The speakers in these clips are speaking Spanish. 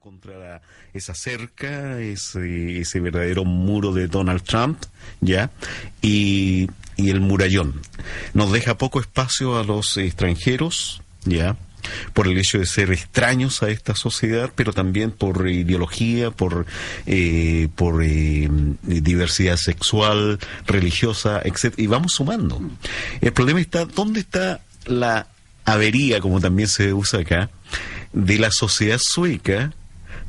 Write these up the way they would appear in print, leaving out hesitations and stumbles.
contra esa cerca, ese verdadero muro de Donald Trump, ¿ya? Y el murallón. Nos deja poco espacio a los extranjeros, ¿ya? Por el hecho de ser extraños a esta sociedad, pero también por ideología, por diversidad sexual, religiosa, etc. Y vamos sumando. El problema está, ¿dónde está la avería, como también se usa acá, de la sociedad sueca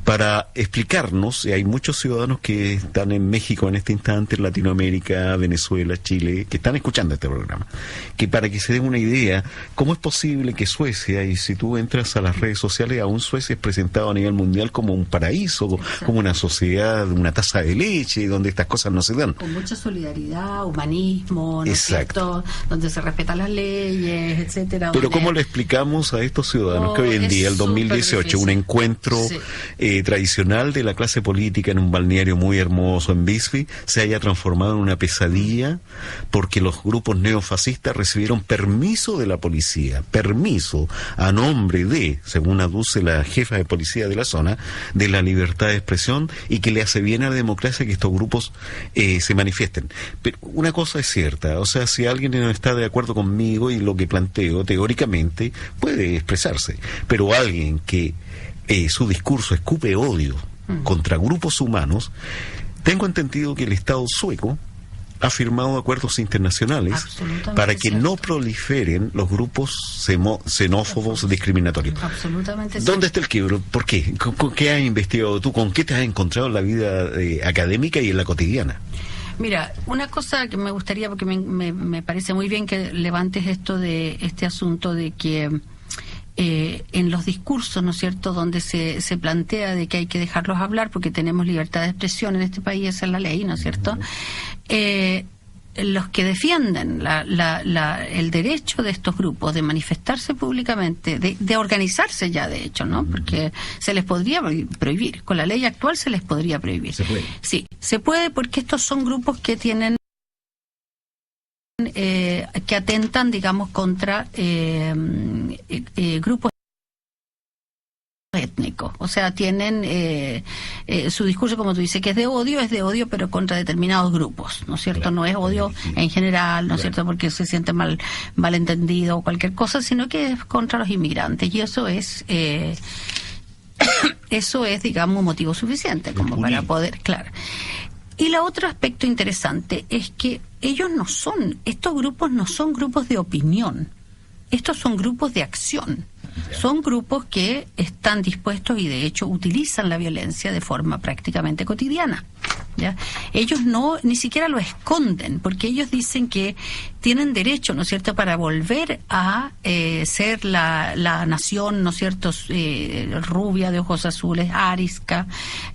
para explicarnos? Y hay muchos ciudadanos que están en México en este instante, en Latinoamérica, Venezuela, Chile, que están escuchando este programa, que para que se den una idea, ¿cómo es posible que Suecia, y si tú entras a las redes sociales, aún Suecia es presentado a nivel mundial como un paraíso, exacto, como una sociedad, una taza de leche, donde estas cosas no se dan? Con mucha solidaridad, humanismo, ¿no es cierto? Donde se respetan las leyes, etcétera. Pero donde... ¿cómo le explicamos a estos ciudadanos que hoy en día, el 2018, un encuentro... Sí. Tradicional de la clase política en un balneario muy hermoso en Visby se haya transformado en una pesadilla porque los grupos neofascistas recibieron permiso de la policía, permiso a nombre de, según aduce la jefa de policía de la zona, de la libertad de expresión, y que le hace bien a la democracia que estos grupos se manifiesten. Pero una cosa es cierta, o sea, si alguien no está de acuerdo conmigo y lo que planteo, teóricamente puede expresarse, pero alguien que su discurso escupe odio contra grupos humanos, tengo entendido que el Estado sueco ha firmado acuerdos internacionales para que no proliferen los grupos xenófobos discriminatorios. Absolutamente. ¿Dónde está el quiebro? ¿Por qué? ¿Qué has investigado tú? ¿Con qué te has encontrado en la vida académica y en la cotidiana? Mira, una cosa que me gustaría, porque me parece muy bien que levantes esto de este asunto de que en los discursos, ¿no es cierto?, donde se plantea de que hay que dejarlos hablar porque tenemos libertad de expresión en este país, esa es la ley, ¿no es cierto? Los que defienden el derecho de estos grupos de manifestarse públicamente, de organizarse ya, de hecho, ¿no? Porque se les podría prohibir, con la ley actual se les podría prohibir. ¿Se puede? Sí, se puede, porque estos son grupos que tienen que atentan, digamos, contra grupos étnicos. O sea, tienen su discurso, como tú dices, que es de odio, pero contra determinados grupos, ¿no es cierto? Claro, no es odio en general, ¿no es cierto? Porque se siente malentendido o cualquier cosa, sino que es contra los inmigrantes. Y eso es digamos, motivo suficiente como para poder, claro. Y el otro aspecto interesante es que estos grupos no son grupos de opinión, estos son grupos de acción. Son grupos que están dispuestos y de hecho utilizan la violencia de forma prácticamente cotidiana, ¿ya? Ellos ni siquiera lo esconden, porque ellos dicen que tienen derecho, ¿no es cierto?, para volver a ser la nación, ¿no es cierto?, rubia, de ojos azules, arisca,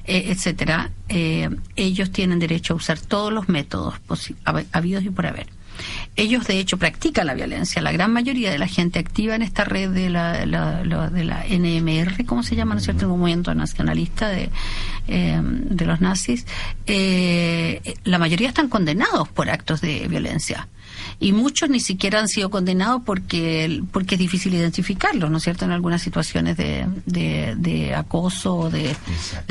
etcétera. Ellos tienen derecho a usar todos los métodos habidos y por haber. Ellos, de hecho, practican la violencia. La gran mayoría de la gente activa en esta red de la NMR, ¿cómo se llama, no es cierto?, el movimiento nacionalista de los nazis, la mayoría están condenados por actos de violencia. Y muchos ni siquiera han sido condenados porque es difícil identificarlos, ¿no es cierto?, en algunas situaciones de acoso o de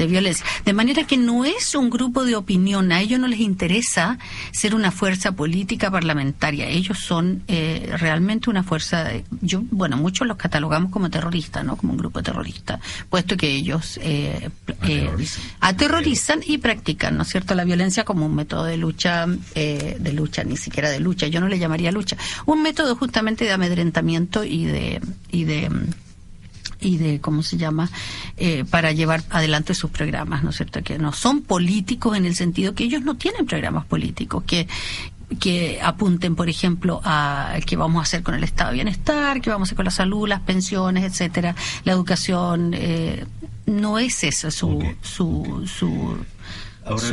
violencia. De manera que no es un grupo de opinión, a ellos no les interesa ser una fuerza política parlamentaria, ellos son realmente una fuerza, muchos los catalogamos como terroristas, ¿no?, como un grupo terrorista, puesto que ellos aterrorizan y practican, ¿no es cierto?, la violencia como un método de lucha, ni siquiera de lucha, yo no le llamaría lucha, un método justamente de amedrentamiento y de ¿cómo se llama?, para llevar adelante sus programas, ¿no es cierto?, que no son políticos en el sentido que ellos no tienen programas políticos que apunten, por ejemplo, a qué vamos a hacer con el estado de bienestar, qué vamos a hacer con la salud, las pensiones, etcétera, la educación. No es eso su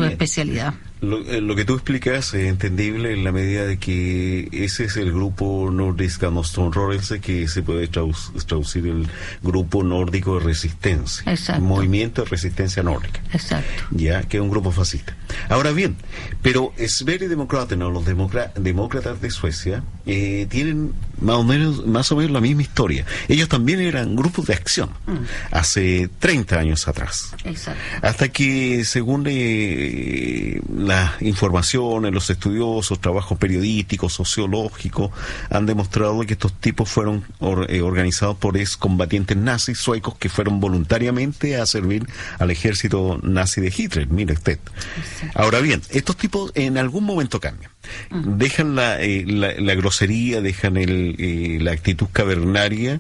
especialidad. Lo que tú explicas es entendible en la medida de que ese es el grupo Nordiska Motståndsrörelse, que se puede traducir el grupo nórdico de resistencia. Exacto. Movimiento de resistencia nórdica. Exacto. Ya, que es un grupo fascista. Ahora bien, pero Sverigedemokraterna o los demócratas de Suecia tienen más o menos la misma historia. Ellos también eran grupos de acción hace 30 años atrás. Exacto. Hasta que, según las informaciones, los estudiosos, trabajos periodísticos, sociológicos, han demostrado que estos tipos fueron organizados por excombatientes nazis suecos que fueron voluntariamente a servir al ejército nazi de Hitler. Mire usted. Exacto. Ahora bien, estos tipos en algún momento cambian. Dejan la grosería, dejan la actitud cavernaria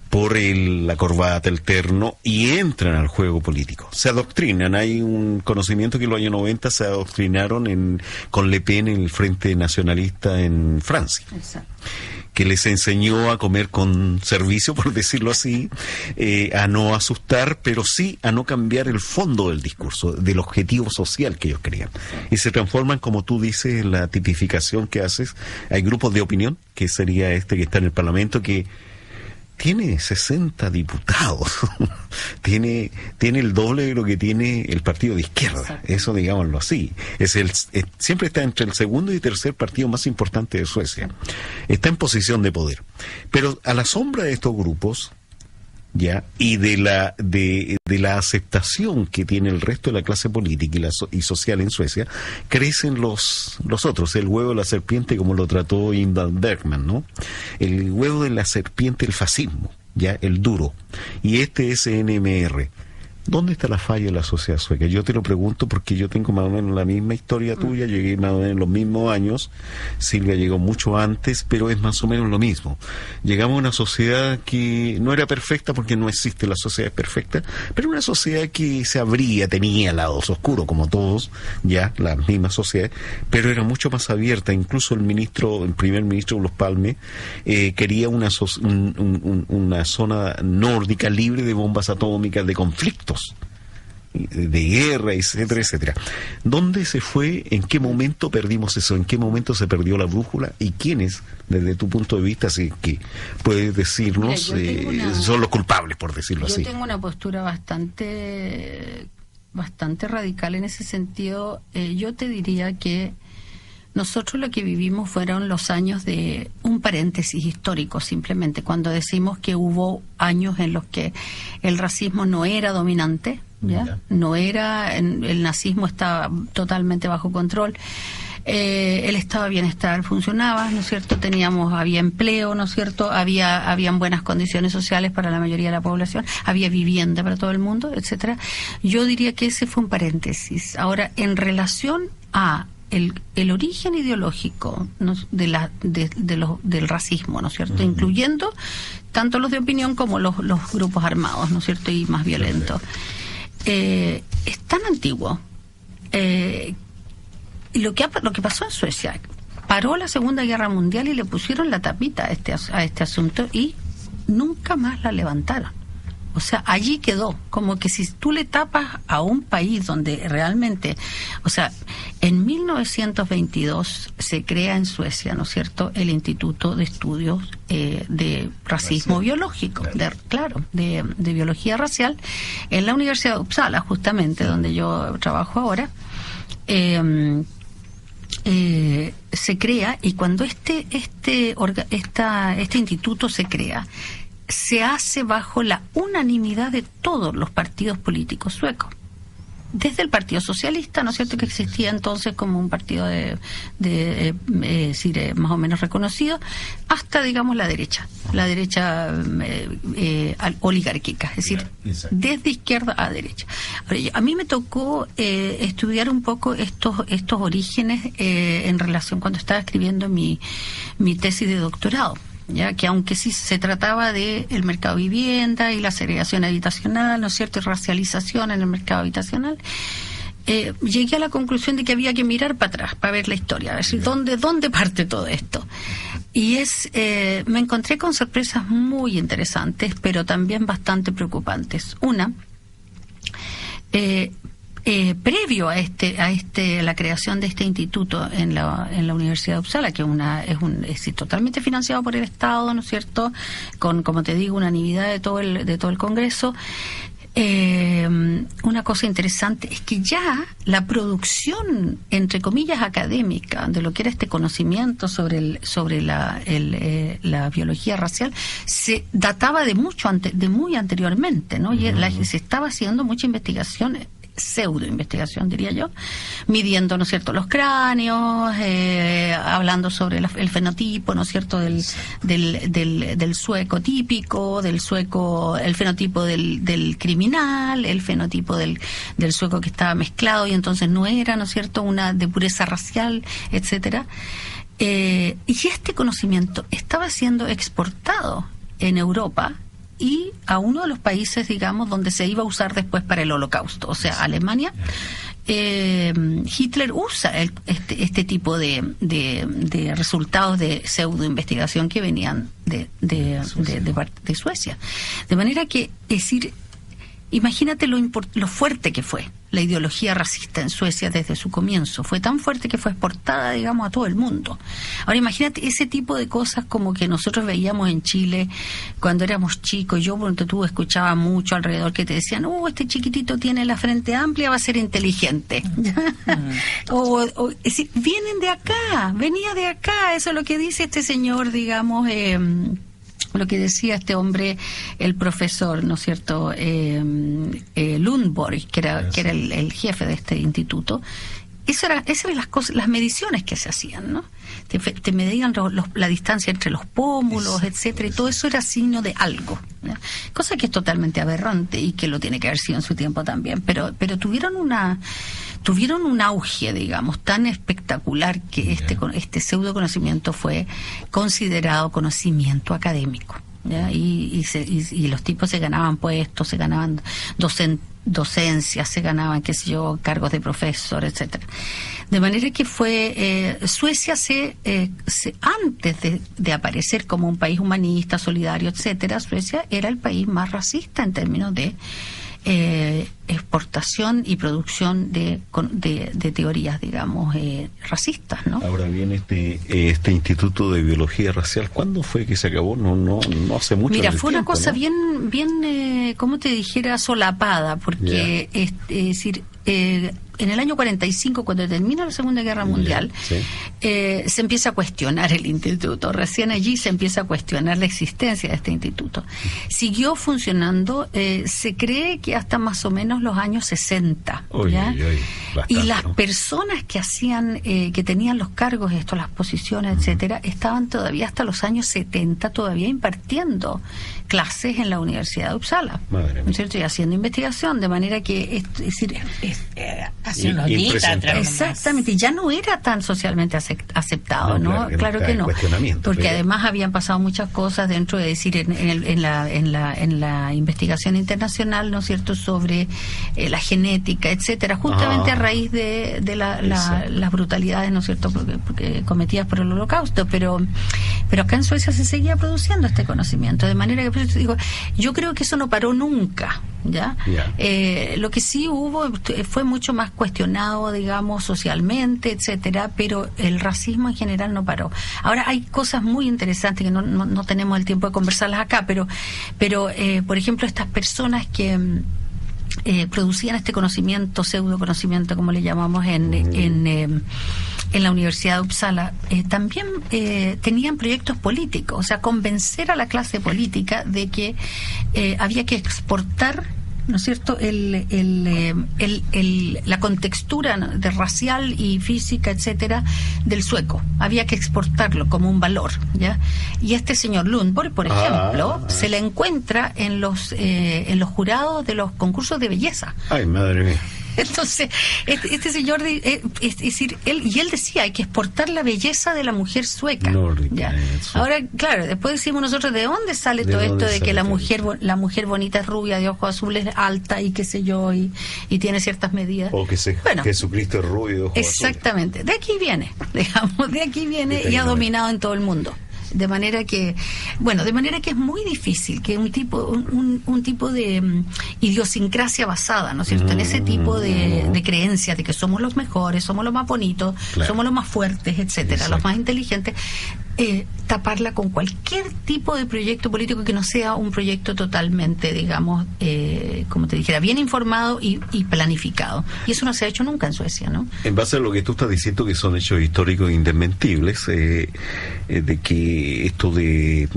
por la corbata, el terno, y entran al juego político. Se adoctrinan. Hay un conocimiento que en los años 90 se adoctrinaron con Le Pen en el Frente Nacionalista en Francia. Exacto. Que les enseñó a comer con servicio, por decirlo así, a no asustar, pero sí a no cambiar el fondo del discurso, del objetivo social que ellos querían. Y se transforman, como tú dices, en la tipificación que haces. Hay grupos de opinión, que sería que está en el Parlamento, que tiene 60 diputados, tiene el doble de lo que tiene el partido de izquierda. Exacto. Eso, digámoslo así. Siempre está entre el segundo y tercer partido más importante de Suecia. Está en posición de poder. Pero a la sombra de estos grupos, ya, y de la aceptación que tiene el resto de la clase política y social en Suecia, crecen los otros, el huevo de la serpiente, como lo trató Ingmar Bergman, ¿no? El huevo de la serpiente, el fascismo, ya, el duro, y este es NMR. ¿Dónde está la falla de la sociedad sueca? Yo te lo pregunto porque yo tengo más o menos la misma historia tuya, llegué más o menos en los mismos años, Silvia llegó mucho antes, pero es más o menos lo mismo. Llegamos a una sociedad que no era perfecta porque no existe la sociedad perfecta, pero una sociedad que se abría, tenía lados oscuros como todos, ya, la misma sociedad, pero era mucho más abierta. Incluso el primer ministro Olof Palme quería una zona nórdica libre de bombas atómicas, de conflictos, de guerra, etcétera, etcétera. ¿Dónde se fue? ¿En qué momento perdimos eso? ¿En qué momento se perdió la brújula? ¿Y quiénes, desde tu punto de vista, si que puedes decirnos, son los culpables, por decirlo así? Yo tengo una postura bastante radical en ese sentido. Yo te diría que nosotros lo que vivimos fueron los años de un paréntesis histórico, simplemente, cuando decimos que hubo años en los que el racismo no era dominante, ¿ya? No era, el nazismo estaba totalmente bajo control, el estado de bienestar funcionaba, ¿no es cierto? Había empleo, ¿no es cierto? Habían buenas condiciones sociales para la mayoría de la población, había vivienda para todo el mundo, etcétera. Yo diría que ese fue un paréntesis. Ahora, en relación a el origen ideológico, ¿no?, del racismo, ¿no es cierto? Incluyendo tanto los de opinión como los grupos armados, ¿no es cierto? Y más violentos. Es tan antiguo. Lo que pasó en Suecia, paró la Segunda Guerra Mundial y le pusieron la tapita a este asunto y nunca más la levantaron. O sea, allí quedó, como que si tú le tapas a un país donde realmente, o sea, en 1922 se crea en Suecia, ¿no es cierto?, el Instituto de Estudios de Racismo Biológico, de biología racial, en la Universidad de Uppsala, justamente, donde yo trabajo ahora. Se crea, y cuando este instituto se crea, se hace bajo la unanimidad de todos los partidos políticos suecos. Desde el Partido Socialista, ¿no es cierto?, que existía entonces como un partido más o menos reconocido, hasta, digamos, la derecha oligárquica, es decir, desde izquierda a derecha. Ahora, a mí me tocó estudiar un poco estos orígenes en relación cuando estaba escribiendo mi tesis de doctorado, ya que aunque sí se trataba de el mercado de vivienda y la segregación habitacional, ¿no es cierto?, y racialización en el mercado habitacional, llegué a la conclusión de que había que mirar para atrás para ver la historia, a ver dónde parte todo esto. Y me encontré con sorpresas muy interesantes, pero también bastante preocupantes. Una, previo a la creación de este instituto en la Universidad de Uppsala, que es totalmente financiado por el Estado, ¿no es cierto?, con, como te digo, unanimidad de todo el Congreso, una una cosa interesante es que ya la producción, entre comillas, académica de lo que era este conocimiento sobre la biología racial se databa de muy anteriormente, ¿no? Y se estaba haciendo mucha investigación, pseudo-investigación, diría yo, midiendo, ¿no es cierto?, los cráneos, hablando sobre el fenotipo, ¿no es cierto?, del sueco típico, del sueco, el fenotipo del criminal, el fenotipo del sueco que estaba mezclado y entonces no era, ¿no es cierto?, una de pureza racial, etcétera. Y este conocimiento estaba siendo exportado en Europa y a uno de los países, digamos, donde se iba a usar después para el Holocausto, o sea, Alemania. Hitler usa este tipo de resultados de pseudo-investigación que venían de Suecia. De manera que, es decir, imagínate lo fuerte que fue la ideología racista en Suecia desde su comienzo. Fue tan fuerte que fue exportada, digamos, a todo el mundo. Ahora imagínate ese tipo de cosas como que nosotros veíamos en Chile cuando éramos chicos. Yo, cuando tú escuchaba mucho alrededor que te decían, este chiquitito tiene la frente amplia, va a ser inteligente. Es decir, venía de acá. Eso es lo que dice este señor, digamos, lo que decía este hombre, el profesor, ¿no es cierto?, Lundborg, que era el jefe de este instituto. Esas eran las cosas, las mediciones que se hacían, ¿no? Te medían la distancia entre los pómulos, etcétera, y todo eso era signo de algo, ¿ya? Cosa que es totalmente aberrante y que lo tiene que haber sido en su tiempo también, pero tuvieron un auge, digamos, tan espectacular que este pseudo conocimiento fue considerado conocimiento académico, ¿ya? Y los tipos se ganaban puestos, se ganaban docencias, se ganaban, qué sé yo, cargos de profesor, etcétera. De manera que fue Suecia antes de aparecer como un país humanista, solidario, etcétera, Suecia era el país más racista en términos de exportación y producción de teorías, digamos, racistas, ¿no? Ahora bien, este Instituto de Biología Racial, ¿cuándo fue que se acabó? No hace mucho. Mira, fue una cosa, ¿no?, bien, como te dijera, solapada, porque es decir, en el año 45, cuando termina la Segunda Guerra Mundial, se empieza a cuestionar el instituto. Recién allí se empieza a cuestionar la existencia de este instituto. Siguió funcionando, se cree que hasta más o menos los años 60. Y las personas que hacían, que tenían los cargos, las posiciones, etcétera, estaban todavía hasta los años 70 todavía impartiendo clases en la Universidad de Uppsala, ¿no es cierto?, y haciendo investigación, de manera que es decir, exactamente, ya no era tan socialmente aceptado, ¿no? Claro que no, porque además habían pasado muchas cosas dentro de decir en la investigación internacional, ¿no es cierto?, sobre la genética, etcétera, justamente a raíz de las brutalidades, ¿no es cierto?, porque cometidas por el Holocausto, pero acá en Suecia se seguía produciendo este conocimiento, de manera que digo, yo creo que eso no paró nunca, ¿ya? Lo que sí hubo fue mucho más cuestionado, digamos, socialmente, etcétera, pero el racismo en general no paró. Ahora hay cosas muy interesantes que no tenemos el tiempo de conversarlas acá, pero por ejemplo, estas personas que producían este conocimiento, pseudo conocimiento, como le llamamos en la Universidad de Uppsala, también tenían proyectos políticos, o sea, convencer a la clase política de que había que exportar, ¿no es cierto?, la contextura de racial y física, etcétera, del sueco. Había que exportarlo como un valor, ¿ya? Y este señor Lundborg, por ejemplo, se le encuentra en los jurados de los concursos de belleza. Ay, madre mía. Entonces, este señor, es decir, él decía, hay que exportar la belleza de la mujer sueca. ¿Ya? Ahora, claro, después decimos nosotros, ¿de dónde sale todo esto de que la mujer bonita es rubia, de ojos azules, alta y qué sé yo, y tiene ciertas medidas? O que Jesucristo es rubio de ojos azules. Exactamente, de aquí viene, digamos, y ha dominado en todo el mundo. De manera que es muy difícil que un tipo de idiosincrasia basada, ¿no es cierto?, en ese tipo de creencias de que somos los mejores, somos los más bonitos, somos los más fuertes, etcétera, los más inteligentes, taparla con cualquier tipo de proyecto político que no sea un proyecto totalmente, digamos, como te dijera, bien informado y planificado. Y eso no se ha hecho nunca en Suecia, ¿no? En base a lo que tú estás diciendo, que son hechos históricos indesmentibles, de que esto de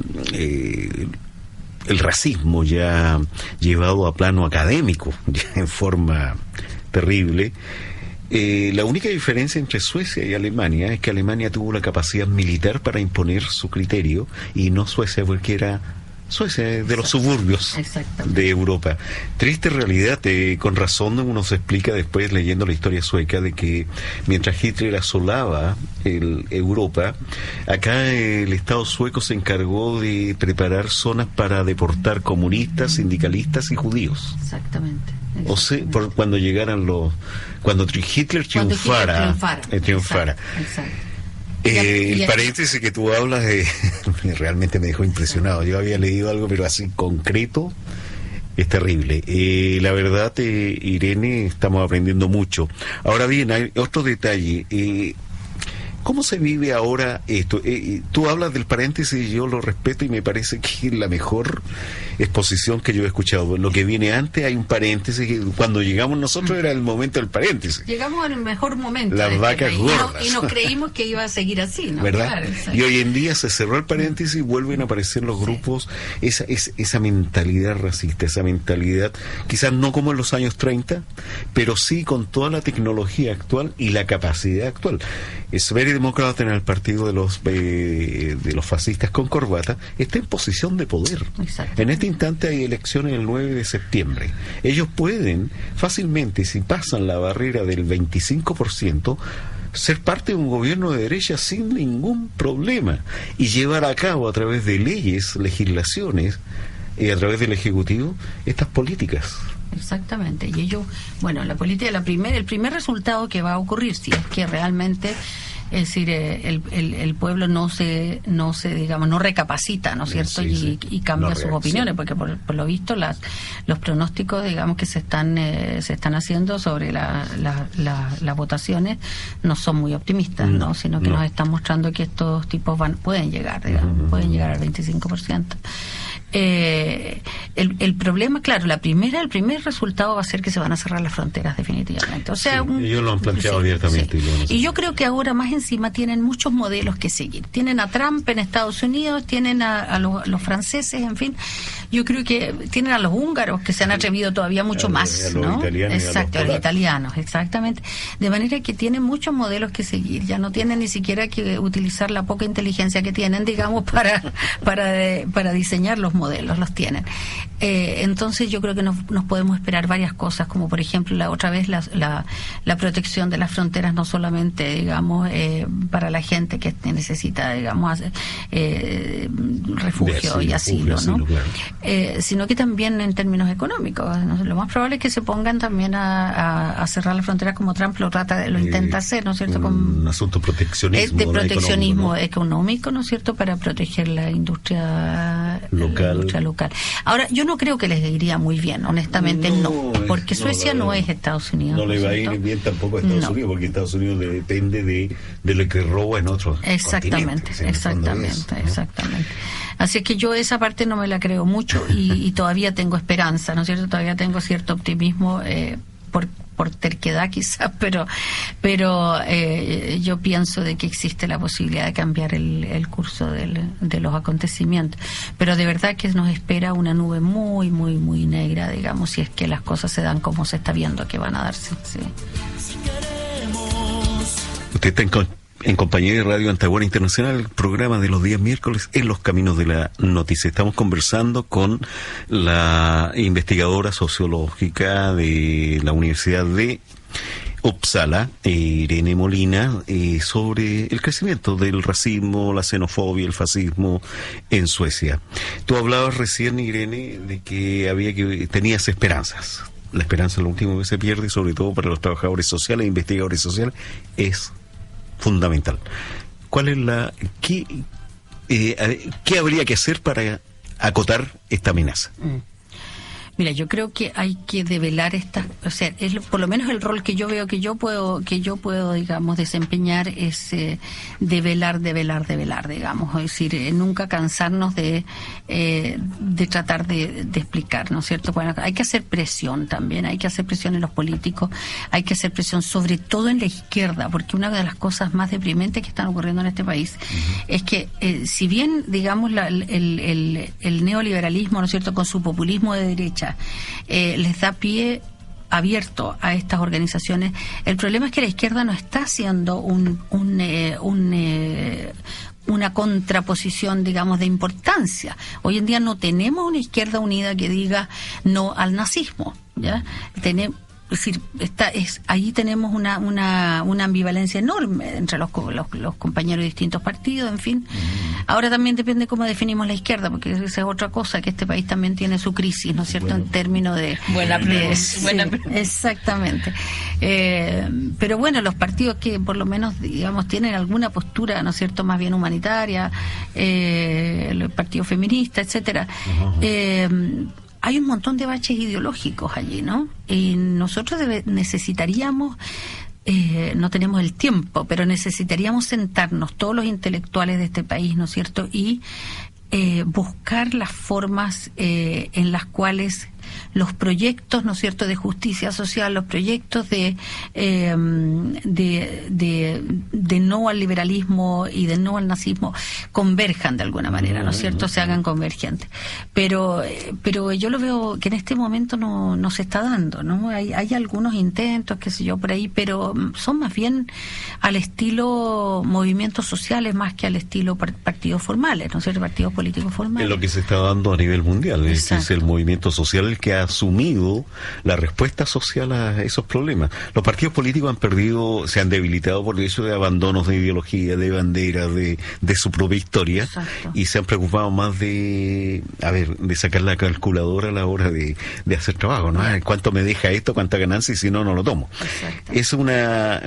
el racismo ya llevado a plano académico, ya en forma terrible. La única diferencia entre Suecia y Alemania es que Alemania tuvo la capacidad militar para imponer su criterio y no Suecia, porque era Suecia de los suburbios de Europa. Triste realidad, con razón uno se explica después leyendo la historia sueca de que mientras Hitler asolaba Europa, acá el Estado sueco se encargó de preparar zonas para deportar comunistas, sindicalistas y judíos. Exactamente. O sea, cuando llegaran cuando Hitler triunfara. Exacto. El paréntesis que tú hablas realmente me dejó impresionado. Yo había leído algo, pero así concreto, es terrible. La verdad, Irene, estamos aprendiendo mucho. Ahora bien, hay otro detalle. ¿Cómo se vive ahora esto? Tú hablas del paréntesis y yo lo respeto y me parece que es la mejor exposición que yo he escuchado. Lo que viene antes hay un paréntesis que cuando llegamos nosotros era el momento del paréntesis. Llegamos al mejor momento. Las vacas gordas. Y nos creímos que iba a seguir así, ¿no? ¿Verdad? Claro, y hoy en día se cerró el paréntesis y vuelven a aparecer los grupos, esa mentalidad racista, esa mentalidad, quizás no como en los años 30, pero sí con toda la tecnología actual y la capacidad actual. Demócrata en el partido de los fascistas con corbata está en posición de poder. En este instante hay elecciones el 9 de septiembre. Ellos pueden fácilmente, si pasan la barrera del 25%, ser parte de un gobierno de derecha sin ningún problema y llevar a cabo a través de leyes, legislaciones, a través del Ejecutivo, estas políticas. Exactamente. Y ellos, bueno, la política, el primer resultado que va a ocurrir, si es que realmente, es decir, el pueblo no se digamos, no recapacita, ¿no es cierto? Sí. Y cambia sus opiniones, porque por lo visto los pronósticos, digamos, que se están haciendo sobre las votaciones no son muy optimistas, ¿no? Sino que nos están mostrando que estos tipos pueden llegar, digamos, pueden llegar al 25%. El problema, claro, el primer resultado va a ser que se van a cerrar las fronteras definitivamente. O sea, ellos lo han planteado abiertamente. Y yo creo que ahora más encima tienen muchos modelos que seguir. Tienen a Trump en Estados Unidos, tienen a los franceses, en fin. Yo creo que tienen a los húngaros que se han atrevido todavía mucho más, ¿no? Exacto, a los italianos, exactamente. De manera que tienen muchos modelos que seguir. Ya no tienen ni siquiera que utilizar la poca inteligencia que tienen, digamos, para diseñar los modelos, los tienen. Entonces yo creo que nos podemos esperar varias cosas, como por ejemplo otra vez la protección de las fronteras, no solamente, digamos, para la gente que necesita, digamos, refugio y asilo, ¿no? Claro. Sino que también en términos económicos, ¿no? Lo más probable es que se pongan también a cerrar las fronteras como Trump lo intenta hacer, ¿no es cierto? Un asunto proteccionismo, de proteccionismo económico, ¿no es cierto? Para proteger la industria local. Ahora, yo no creo que les iría muy bien, honestamente no, porque Suecia no es Estados Unidos. No le va a ir bien tampoco a Estados Unidos, porque Estados Unidos depende de lo que roba en otros continentes. Exactamente. Así que yo esa parte no me la creo mucho y todavía tengo esperanza, ¿no es cierto? Todavía tengo cierto optimismo por terquedad quizás, pero yo pienso de que existe la posibilidad de cambiar el curso de los acontecimientos. Pero de verdad que nos espera una nube muy, muy, muy negra, digamos, si es que las cosas se dan como se está viendo que van a darse. Sí. Usted está en compañía de Radio Antahuara Internacional, el programa de los días miércoles en los caminos de la noticia. Estamos conversando con la investigadora sociológica de la Universidad de Uppsala, Irene Molina, sobre el crecimiento del racismo, la xenofobia, el fascismo en Suecia. Tú hablabas recién, Irene, de que tenías esperanzas. La esperanza es lo último que se pierde, sobre todo para los trabajadores sociales e investigadores sociales, es fundamental. ¿Cuál es qué habría que hacer para acotar esta amenaza? Mira, yo creo que hay que develar estas, o sea, por lo menos el rol que yo veo que yo puedo, digamos, desempeñar es develar, digamos, es decir, nunca cansarnos de tratar de explicar, ¿no es cierto? Bueno, hay que hacer presión también, hay que hacer presión en los políticos, hay que hacer presión sobre todo en la izquierda, porque una de las cosas más deprimentes que están ocurriendo en este país es que si bien, digamos, el neoliberalismo, ¿no es cierto?, con su populismo de derecha, les da pie abierto a estas organizaciones. El problema es que la izquierda no está haciendo una contraposición, digamos, de importancia. Hoy en día no tenemos una izquierda unida que diga no al nazismo, ¿ya? Es decir, ahí tenemos una ambivalencia enorme entre los compañeros de distintos partidos, en fin. Ahora también depende cómo definimos la izquierda, porque esa es otra cosa, que este país también tiene su crisis, ¿no es cierto?, en términos de... Buena exactamente. Pero bueno, los partidos que por lo menos, digamos, tienen alguna postura, ¿no es cierto?, más bien humanitaria, el partido feminista, etcétera, hay un montón de baches ideológicos allí, ¿no? Y nosotros necesitaríamos, no tenemos el tiempo, pero necesitaríamos sentarnos todos los intelectuales de este país, ¿no es cierto?, y buscar las formas en las cuales los proyectos, ¿no es cierto?, de justicia social, los proyectos de no al liberalismo y de no al nazismo converjan de alguna manera, ¿no es cierto?, se hagan convergentes. Pero yo lo veo que en este momento no se está dando, ¿no? Hay algunos intentos, qué sé yo, por ahí, pero son más bien al estilo movimientos sociales más que al estilo partidos formales, ¿no es cierto?, partidos políticos formales. Es lo que se está dando a nivel mundial, es el movimiento social el que ha asumido la respuesta social a esos problemas. Los partidos políticos se han debilitado por el hecho de abandonos de ideología, de banderas, de su propia historia. Exacto. Y se han preocupado más de sacar la calculadora a la hora de hacer trabajo, ¿no? ¿Cuánto me deja esto? ¿Cuánta ganancia? Y si no, no lo tomo. Exacto. Es una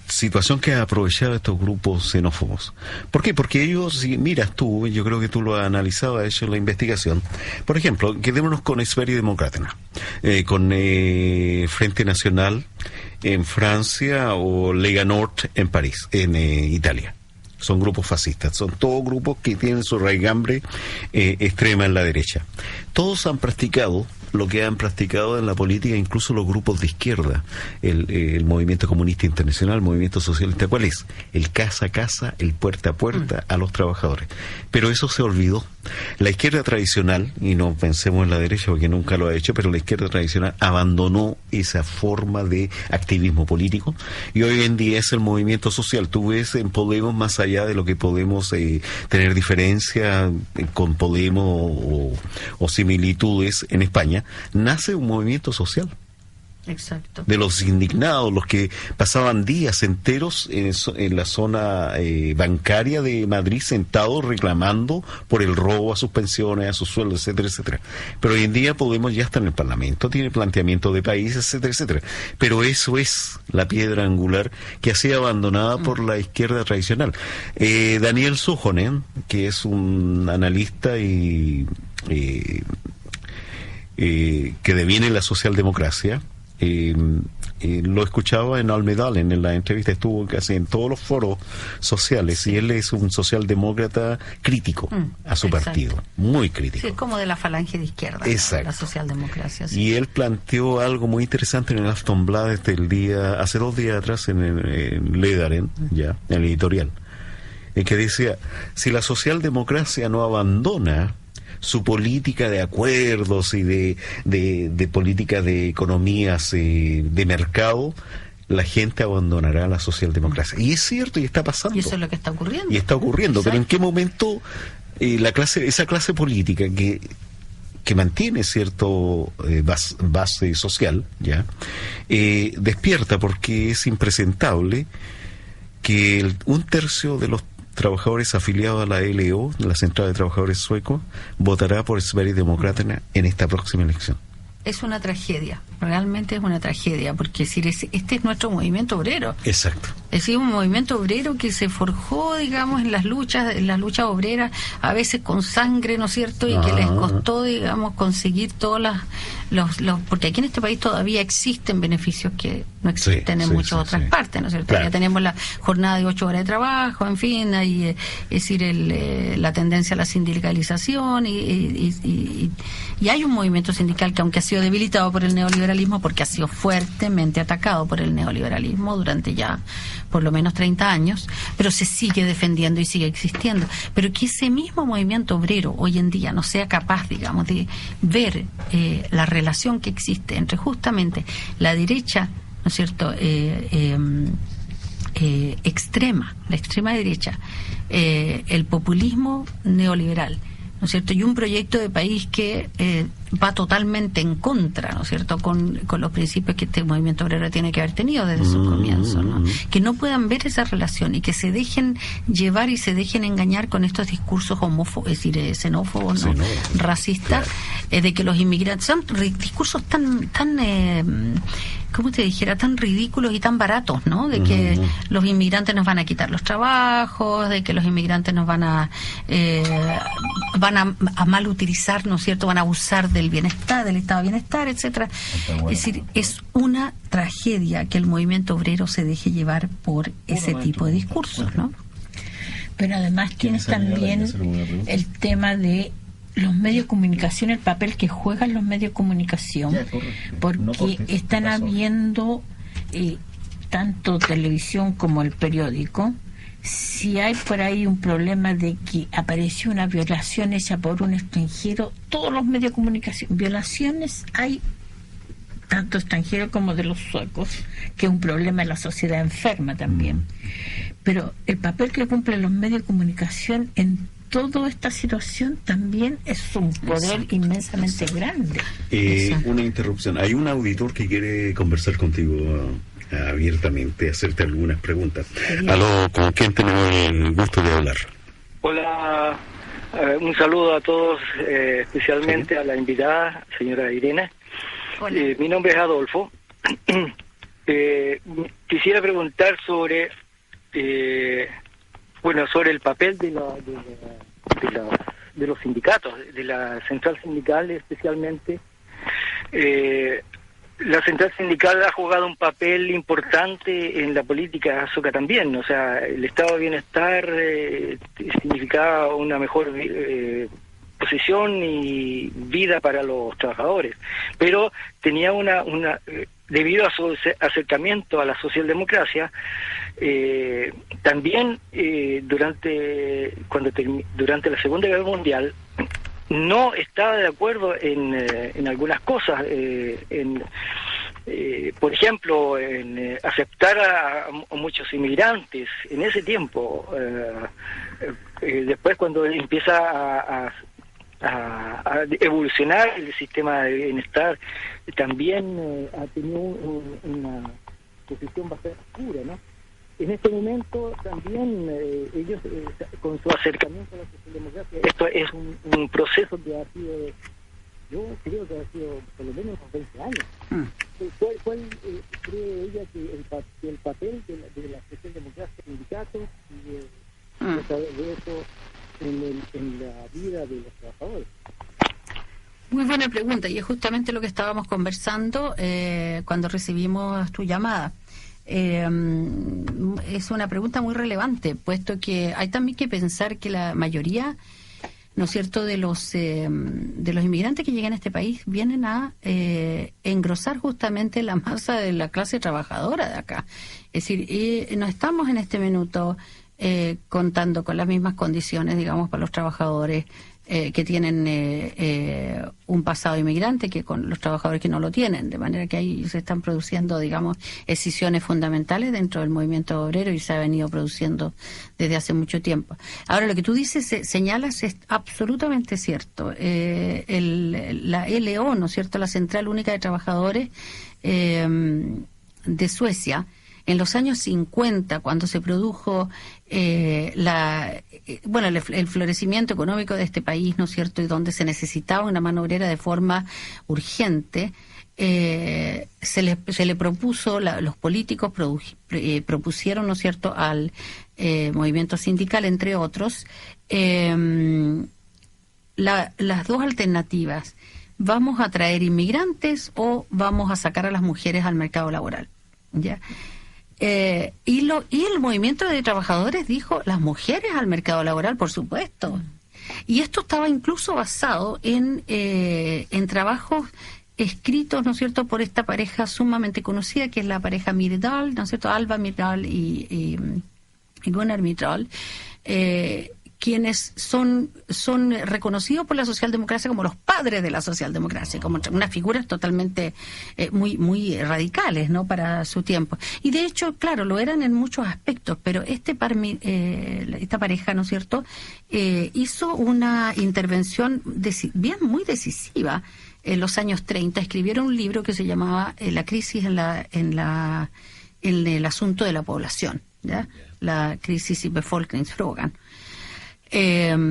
situación que ha aprovechado estos grupos xenófobos. ¿Por qué? Porque ellos, si miras tú, yo creo que tú lo has analizado, has hecho la investigación. Por ejemplo, quedémonos con Esfera Democrática, con Frente Nacional en Francia o Lega Nord en París, en Italia. Son grupos fascistas, son todos grupos que tienen su raigambre extrema en la derecha. Todos han practicado lo que han practicado en la política, incluso los grupos de izquierda, el movimiento comunista internacional, el movimiento socialista. ¿Cuál es? El casa a casa, el puerta a puerta a los trabajadores. Pero eso se olvidó. La izquierda tradicional, y no pensemos en la derecha porque nunca lo ha hecho, pero la izquierda tradicional abandonó esa forma de activismo político y hoy en día es el movimiento social. Tú ves en Podemos, más allá de lo que podemos tener diferencia con Podemos o similitudes en España, nace un movimiento social. Exacto. De los indignados, los que pasaban días enteros en la zona bancaria de Madrid sentados reclamando por el robo a sus pensiones, a sus sueldos, etcétera, etcétera. Pero hoy en día Podemos ya está en el Parlamento, tiene planteamiento de país, etcétera, etcétera. Pero eso es la piedra angular que ha sido abandonada por la izquierda tradicional. Daniel Suhonen, que es un analista y que deviene la socialdemocracia, lo escuchaba en Almedalen, en la entrevista, estuvo casi en todos los foros sociales, y él es un socialdemócrata crítico a su partido, muy crítico. Sí, es como de la falange de izquierda, exacto, la socialdemocracia. Sí. Y él planteó algo muy interesante en el Aftonbladet hace 2 días atrás, en Ledaren, ya, en el editorial, que decía, si la socialdemocracia no abandona su política de acuerdos y de política de economías de mercado, la gente abandonará la socialdemocracia. Y es cierto, y está pasando. Y eso es lo que está ocurriendo. Y está ocurriendo. Exacto. Pero ¿en qué momento esa clase política que mantiene cierto base social, ya despierta? Porque es impresentable que 1/3 de los trabajadores afiliados a la LO, la Central de Trabajadores Suecos, votará por Esfera Democrática en esta próxima elección. Es una tragedia, realmente es una tragedia, porque este es nuestro movimiento obrero. Exacto. Es decir, un movimiento obrero que se forjó, digamos, en las luchas obreras, a veces con sangre, ¿no es cierto? Y que les costó, digamos, conseguir todas porque aquí en este país todavía existen beneficios que no existen en muchas otras partes, ¿no es cierto? Claro. Ya tenemos la jornada de 8 horas de trabajo, en fin, hay, es decir, la tendencia a la sindicalización y hay un movimiento sindical que, aunque ha sido debilitado por el neoliberalismo, porque ha sido fuertemente atacado por el neoliberalismo durante ya por lo menos 30 años, pero se sigue defendiendo y sigue existiendo. Pero que ese mismo movimiento obrero hoy en día no sea capaz, digamos, de ver la relación que existe entre justamente la derecha, ¿no es cierto?, extrema, la extrema derecha, el populismo neoliberal, ¿no es cierto?, y un proyecto de país que va totalmente en contra, ¿no es cierto?, con los principios que este movimiento obrero tiene que haber tenido desde su comienzo, ¿no? Que no puedan ver esa relación y que se dejen llevar y se dejen engañar con estos discursos homófobos, es decir, xenófobos, ¿no? Racistas, de que los inmigrantes son discursos tan ¿cómo te dijera?, tan ridículos y tan baratos, ¿no? De que los inmigrantes nos van a quitar los trabajos, de que los inmigrantes nos van a mal utilizar, ¿no es cierto?, van a abusar del bienestar, del estado de bienestar, etcétera. Es decir, es una tragedia que el movimiento obrero se deje llevar por ese tipo de discursos, ¿no? Pero además tienes también el tema de los medios de comunicación, el papel que juegan los medios de comunicación, porque están habiendo tanto televisión como el periódico. Si hay por ahí un problema de que apareció una violación hecha por un extranjero, todos los medios de comunicación, violaciones hay tanto extranjeros como de los suecos, que es un problema de la sociedad enferma también. Pero el papel que cumplen los medios de comunicación en toda esta situación también es un poder inmensamente grande. Una interrupción. Hay un auditor que quiere conversar contigo abiertamente, hacerte algunas preguntas. Aló, ¿con quién tenemos el gusto de hablar? Hola, un saludo a todos, especialmente a la invitada, señora Irene. Mi nombre es Adolfo. Quisiera preguntar sobre sobre el papel de los sindicatos, de la central sindical especialmente. La central sindical ha jugado un papel importante en la política azoka también, o sea, el estado de bienestar significaba una mejor posición y vida para los trabajadores, pero tenía debido a su acercamiento a la socialdemocracia, también durante la Segunda Guerra Mundial no estaba de acuerdo en algunas cosas, por ejemplo, en aceptar a muchos inmigrantes en ese tiempo. Después, cuando empieza a evolucionar el sistema de bienestar, también ha tenido una posición bastante oscura, ¿no? En este momento también ellos, con su acercamiento a la socialdemocracia, esto es un proceso que ha sido, yo creo que ha sido por lo menos unos 20 años. ¿Cuál cree ella que el papel de la socialdemocracia, sindicatos y de eso en la vida de los trabajadores? Muy buena pregunta, y es justamente lo que estábamos conversando cuando recibimos tu llamada. Es una pregunta muy relevante, puesto que hay también que pensar que la mayoría, ¿no es cierto?, de los inmigrantes que llegan a este país vienen a engrosar justamente la masa de la clase trabajadora de acá. Es decir, no estamos en este minuto contando con las mismas condiciones, digamos, para los trabajadores que tienen un pasado inmigrante que con los trabajadores que no lo tienen, de manera que ahí se están produciendo, digamos, escisiones fundamentales dentro del movimiento obrero y se ha venido produciendo desde hace mucho tiempo. Ahora, lo que tú dices, señalas, es absolutamente cierto. La LO, ¿no es cierto?, la Central Única de Trabajadores de Suecia, en los años 50, cuando se produjo el florecimiento económico de este país, ¿no es cierto?, y donde se necesitaba una mano obrera de forma urgente, se le propuso, los políticos propusieron, ¿no es cierto?, al movimiento sindical, entre otros, las dos alternativas: vamos a traer inmigrantes o vamos a sacar a las mujeres al mercado laboral, ¿ya? Y el movimiento de trabajadores dijo: las mujeres al mercado laboral, por supuesto. Y esto estaba incluso basado en trabajos escritos, ¿no es cierto?, por esta pareja sumamente conocida, que es la pareja Myrdal, ¿no es cierto?, Alva Myrdal y Gunnar Myrdal, quienes son reconocidos por la socialdemocracia como los padres de la socialdemocracia, como unas figuras totalmente muy radicales, ¿no?, para su tiempo. Y de hecho, claro, lo eran en muchos aspectos, pero esta pareja, ¿no es cierto?, hizo una intervención muy decisiva en los años 30. Escribieron un libro que se llamaba La crisis en el asunto de la población, ¿ya? La crisis y befolkningsfrågan. Que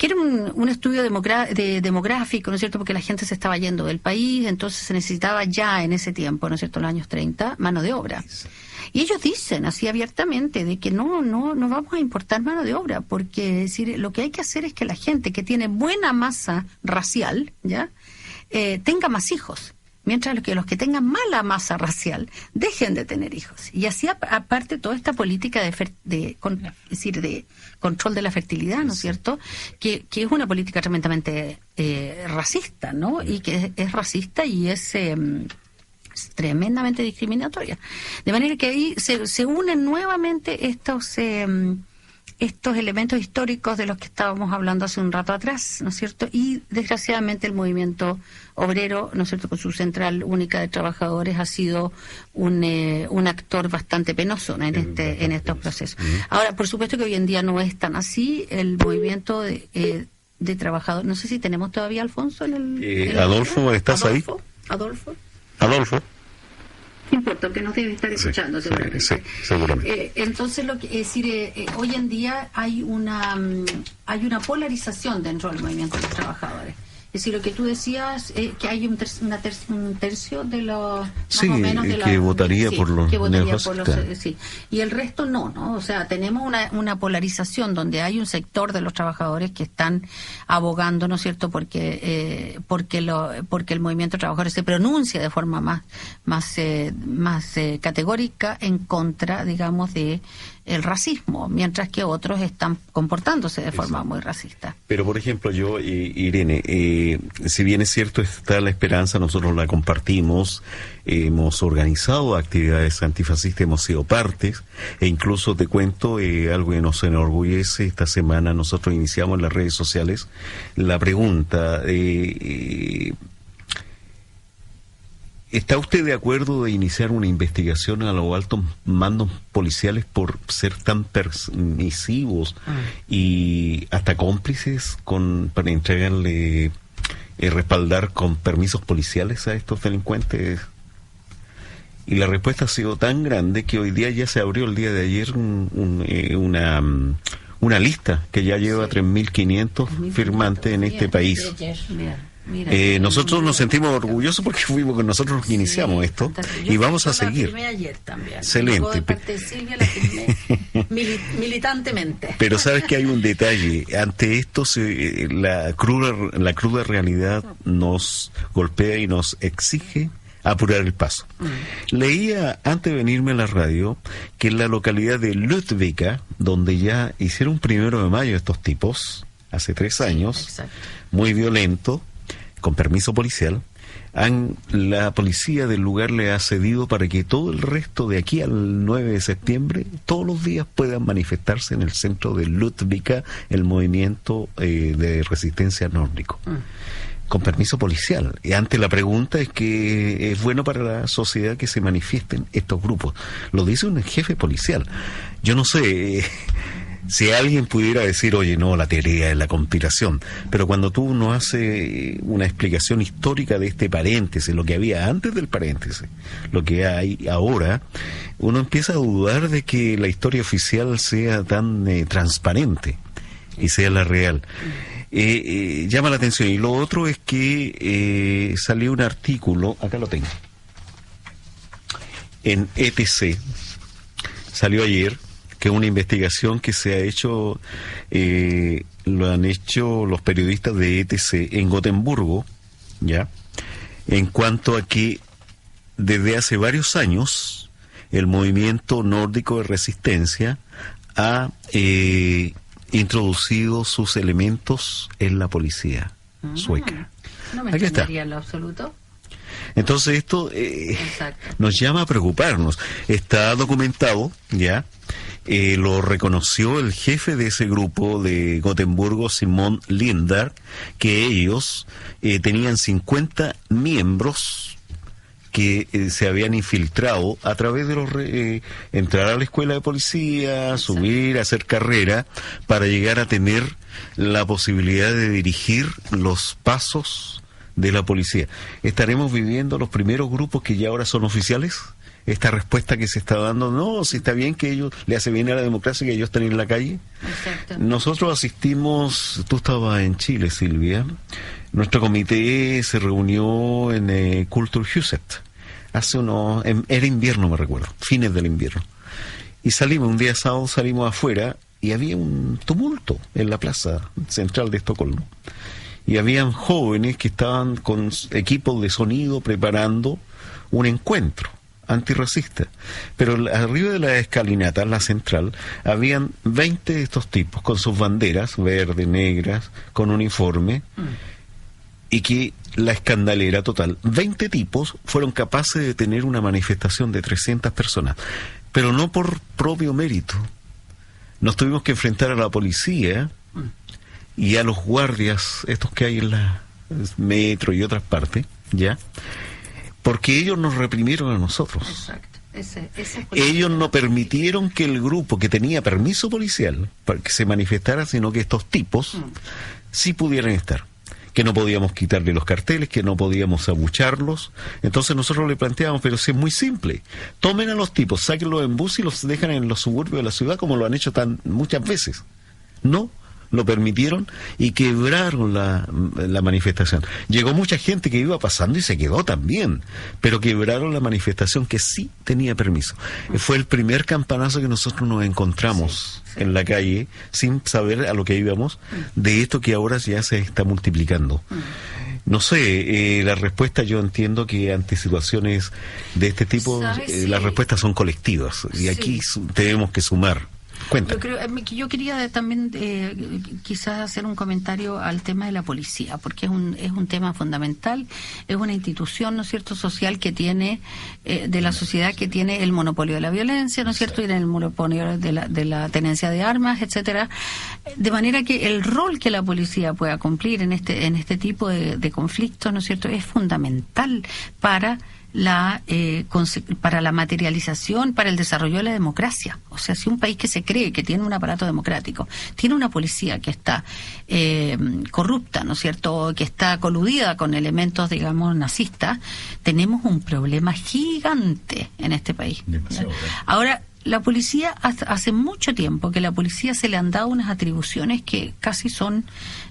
era un estudio demográfico, ¿no es cierto?, porque la gente se estaba yendo del país, entonces se necesitaba ya en ese tiempo, ¿no es cierto?, en los años 30, mano de obra. Y ellos dicen así abiertamente de que no vamos a importar mano de obra, porque decir, lo que hay que hacer es que la gente que tiene buena masa racial, ¿ya?, tenga más hijos, mientras que los que tengan mala masa racial dejen de tener hijos. Y así, aparte, toda esta política de control de la fertilidad, ¿no es cierto?, que es una política tremendamente racista, ¿no?, y que es racista y es tremendamente discriminatoria. De manera que ahí se unen nuevamente estos elementos históricos de los que estábamos hablando hace un rato atrás, ¿no es cierto? Y desgraciadamente el movimiento obrero, ¿no es cierto?, con su central única de trabajadores, ha sido un actor bastante penoso en estos procesos. Ahora, por supuesto que hoy en día no es tan así. El movimiento de trabajadores, no sé si tenemos todavía a Alfonso en el Adolfo, ¿estás ahí? Adolfo. No importa, que nos debe estar escuchando, seguramente. Sí, seguramente. Entonces, lo que es decir, hoy en día hay una polarización dentro del movimiento de los trabajadores. Es decir, lo que tú decías, que hay un tercio de los... Sí, más o menos de que votaría por los neofascistas. Sí. Y el resto no. O sea, tenemos una polarización donde hay un sector de los trabajadores que están abogando, ¿no es cierto?, porque el movimiento de trabajadores se pronuncia de forma más categórica en contra, digamos, de el racismo, mientras que otros están comportándose de forma muy racista. Pero, por ejemplo, yo, Irene, si bien es cierto, está la esperanza, nosotros la compartimos, hemos organizado actividades antifascistas, hemos sido partes, e incluso te cuento algo que nos enorgullece. Esta semana nosotros iniciamos en las redes sociales la pregunta ¿está usted de acuerdo de iniciar una investigación a los altos mandos policiales por ser tan permisivos y hasta cómplices para entregarle, respaldar con permisos policiales a estos delincuentes? Y la respuesta ha sido tan grande que hoy día ya se abrió, el día de ayer, una lista que ya lleva 3.500 firmantes en este país. Mira, nosotros nos sentimos orgullosos porque fuimos con nosotros los que iniciamos esto y vamos a seguir. Ayer también. Excelente. De Silvia la firmé militantemente. Pero sabes que hay un detalle. Ante esto la cruda realidad nos golpea y nos exige apurar el paso. Leía antes de venirme a la radio que en la localidad de Ludvika, donde ya hicieron 1 de mayo estos tipos, hace 3 años, muy violento, con permiso policial, la policía del lugar le ha cedido para que todo el resto de aquí al 9 de septiembre, todos los días puedan manifestarse en el centro de Ludvika, el movimiento de resistencia nórdico. Con permiso policial. Y ante la pregunta es que es bueno para la sociedad que se manifiesten estos grupos. Lo dice un jefe policial. Yo no sé... Si alguien pudiera decir, oye, no, la teoría es la conspiración, pero cuando tú no haces una explicación histórica de este paréntesis, lo que había antes del paréntesis, lo que hay ahora, uno empieza a dudar de que la historia oficial sea tan transparente y sea la real. llama la atención. Y lo otro es que salió un artículo, acá lo tengo, en ETC, salió ayer, que es una investigación que se ha hecho, lo han hecho los periodistas de ETC en Gotemburgo, ¿ya? En cuanto a que desde hace varios años el movimiento nórdico de resistencia ha introducido sus elementos en la policía sueca. No me Aquí está. en lo absoluto. Entonces esto nos llama a preocuparnos. Está documentado, ya, lo reconoció el jefe de ese grupo de Gotemburgo, Simón Lindar, que ellos tenían 50 miembros que se habían infiltrado a través de los entrar a la escuela de policía, subir, hacer carrera, para llegar a tener la posibilidad de dirigir los pasos de la policía. ¿Estaremos viviendo los primeros grupos que ya ahora son oficiales? Esta respuesta que se está dando, no, si está bien que ellos, le hace bien a la democracia que ellos estén en la calle. Exacto. Nosotros asistimos, tú estabas en Chile, Silvia, nuestro comité se reunió en Kulturhuset, era invierno, me recuerdo, fines del invierno, y salimos, un día sábado salimos afuera, y había un tumulto en la plaza central de Estocolmo, y habían jóvenes que estaban con equipos de sonido preparando un encuentro antirracista, pero arriba de la escalinata, la central, habían 20 de estos tipos con sus banderas verdes, negras, con uniforme, y que la escandalera total, 20 tipos fueron capaces de tener una manifestación de 300 personas, pero no por propio mérito. Nos tuvimos que enfrentar a la policía y a los guardias, estos que hay en la metro y otras partes, ¿ya? Porque ellos nos reprimieron a nosotros. Exacto. Ellos no permitieron que el grupo que tenía permiso policial para que se manifestara, sino que estos tipos sí pudieran estar. Que no podíamos quitarle los carteles, que no podíamos abucharlos. Entonces nosotros le planteamos, pero si es muy simple, tomen a los tipos, sáquenlos en bus y los dejan en los suburbios de la ciudad como lo han hecho muchas veces. No lo permitieron y quebraron la manifestación. Llegó mucha gente que iba pasando y se quedó también, pero quebraron la manifestación que sí tenía permiso. Fue el primer campanazo que nosotros nos encontramos en la calle, sin saber a lo que íbamos, de esto que ahora ya se está multiplicando. No sé, la respuesta, yo entiendo que ante situaciones de este tipo, las respuestas son colectivas, y aquí tenemos que sumar. Yo quería también quizás hacer un comentario al tema de la policía, porque es un tema fundamental, es una institución, ¿no es cierto?, social que tiene, de la sociedad, que tiene el monopolio de la violencia, ¿no es cierto?, y el monopolio de la tenencia de armas, etcétera, de manera que el rol que la policía pueda cumplir en este tipo de conflictos, ¿no es cierto?, es fundamental para la materialización, para el desarrollo de la democracia. O sea, si un país que se cree que tiene un aparato democrático, tiene una policía que está corrupta, ¿no es cierto?, que está coludida con elementos, digamos, nazistas, tenemos un problema gigante en este país. Ahora, la policía, hace mucho tiempo que la policía se le han dado unas atribuciones que casi son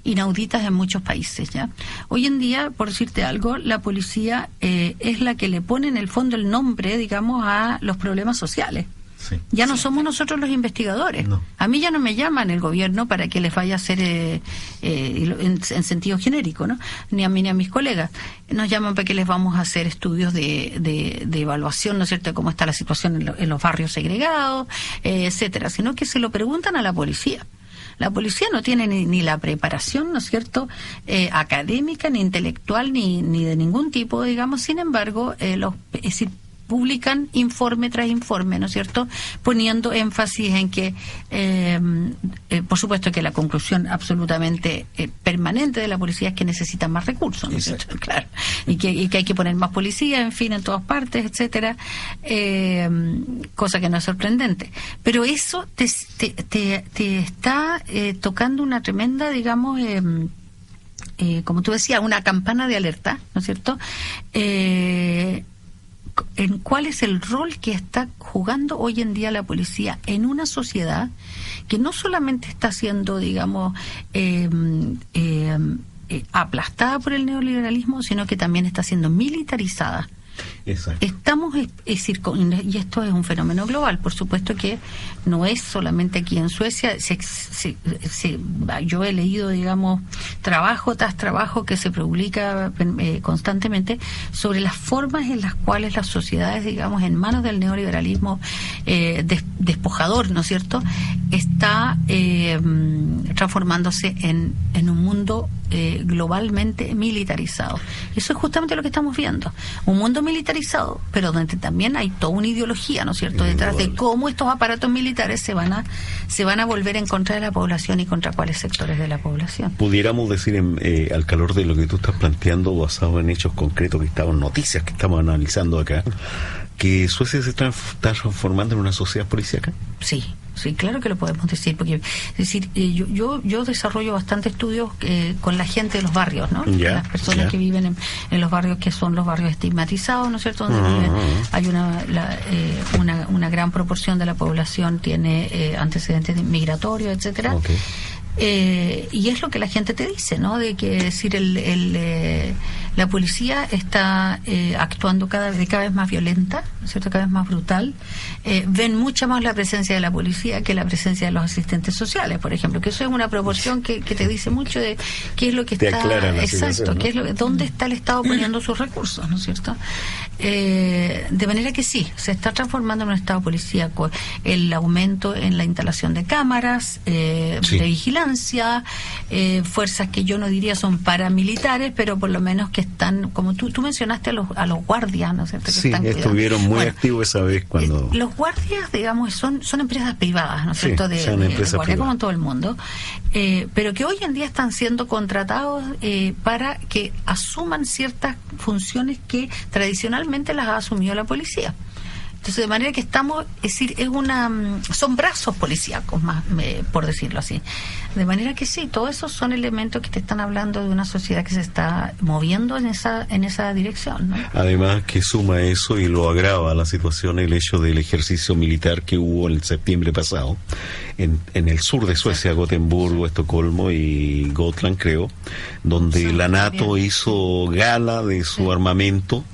inauditas en muchos países, ¿ya? Hoy en día, por decirte algo, la policía es la que le pone en el fondo el nombre, digamos, a los problemas sociales. Ya no somos nosotros los investigadores. No. A mí ya no me llaman el gobierno para que les vaya a hacer en sentido genérico, ¿no? Ni a mí ni a mis colegas. Nos llaman para que les vamos a hacer estudios de evaluación, ¿no es cierto?, de cómo está la situación en los barrios segregados, etcétera, sino que se lo preguntan a la policía. La policía no tiene ni la preparación, ¿no es cierto?, académica, ni intelectual, ni de ningún tipo, digamos. Sin embargo, publican informe tras informe, ¿no es cierto?, poniendo énfasis en que, por supuesto que la conclusión absolutamente permanente de la policía es que necesitan más recursos, ¿no es cierto?, claro, y que hay que poner más policía, en fin, en todas partes, etcétera, cosa que no es sorprendente. Pero eso te está tocando una tremenda, digamos, como tú decías, una campana de alerta, ¿no es cierto?, en cuál es el rol que está jugando hoy en día la policía en una sociedad que no solamente está siendo, digamos, aplastada por el neoliberalismo, sino que también está siendo militarizada. Exacto. Estamos, y esto es un fenómeno global, por supuesto que no es solamente aquí en Suecia. Yo he leído, digamos, trabajo tras trabajo que se publica constantemente sobre las formas en las cuales las sociedades, digamos, en manos del neoliberalismo despojador, ¿no es cierto?, está transformándose en un mundo globalmente militarizado. Eso es justamente lo que estamos viendo, un mundo militarizado, pero donde también hay toda una ideología, ¿no es cierto?, detrás de cómo estos aparatos militares se van a volver en contra de la población y contra cuáles sectores de la población. Pudiéramos decir, al calor de lo que tú estás planteando, basado en hechos concretos noticias que estamos analizando acá, que Suecia se está transformando en una sociedad policíaca. Sí, claro que lo podemos decir, porque es decir, yo desarrollo bastante estudios con la gente de los barrios, ¿no? Las personas que viven en los barrios que son los barrios estigmatizados, ¿no es cierto?, donde viven, hay una gran proporción de la población tiene antecedentes migratorios, etcétera. Okay. Y es lo que la gente te dice, ¿no? De que, es decir, la policía está actuando cada vez más violenta, ¿cierto?, cada vez más brutal. Ven mucha más la presencia de la policía que la presencia de los asistentes sociales, por ejemplo, que eso es una proporción que te dice mucho de qué es lo que está, exacto, ¿no? Dónde está el Estado poniendo sus recursos, ¿no es cierto? De manera que sí, se está transformando en un Estado policíaco. El aumento en la instalación de cámaras, de vigilancia, fuerzas que yo no diría son paramilitares, pero por lo menos que están, como tú mencionaste a los guardias, ¿no es cierto? Que sí, están estuvieron muy activos esa vez cuando... Los guardias, digamos, son empresas privadas, ¿no es cierto? Son empresas guardia privadas, como en todo el mundo, pero que hoy en día están siendo contratados para que asuman ciertas funciones que tradicionalmente las ha asumido la policía. Entonces, de manera que estamos, es decir, son brazos policíacos, más por decirlo así. De manera que sí, todos esos son elementos que te están hablando de una sociedad que se está moviendo en esa dirección, ¿no? Además que suma eso y lo agrava la situación el hecho del ejercicio militar que hubo en septiembre pasado en el sur de Suecia, Gotemburgo, Estocolmo y Gotland, creo, donde la NATO hizo gala de su armamento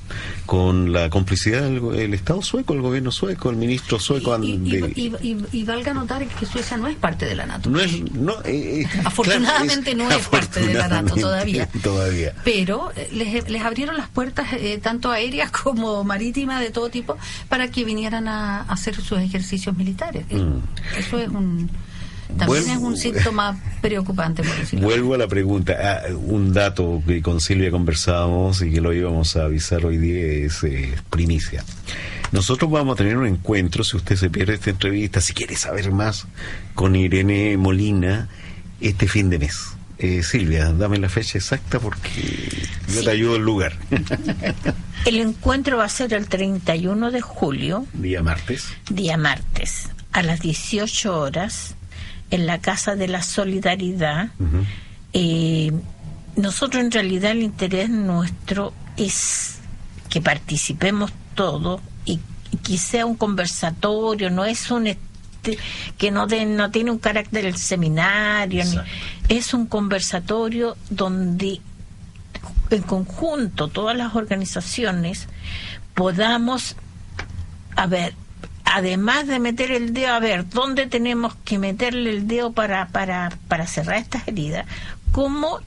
con la complicidad del Estado sueco, el gobierno sueco, el ministro sueco. Y valga notar que Suecia no es parte de la NATO. Afortunadamente claro, no es parte de la NATO todavía. Pero les abrieron las puertas, tanto aéreas como marítimas, de todo tipo, para que vinieran a hacer sus ejercicios militares. Eso es también es un síntoma preocupante, por decirlo. Vuelvo a la pregunta. Un dato que con Silvia conversábamos y que lo íbamos a avisar hoy día es primicia. Nosotros vamos a tener un encuentro, si usted se pierde esta entrevista, si quiere saber más, con Irene Molina este fin de mes. Silvia, dame la fecha exacta porque yo te ayudo el lugar. El encuentro va a ser el 31 de julio. Día martes, a las 18 horas, en la Casa de la Solidaridad. Nosotros, en realidad, el interés nuestro es que participemos todos y que sea un conversatorio, no es que no tiene un carácter del seminario, es un conversatorio donde en conjunto todas las organizaciones podamos, además de meter el dedo, dónde tenemos que meterle el dedo para cerrar estas heridas, cómo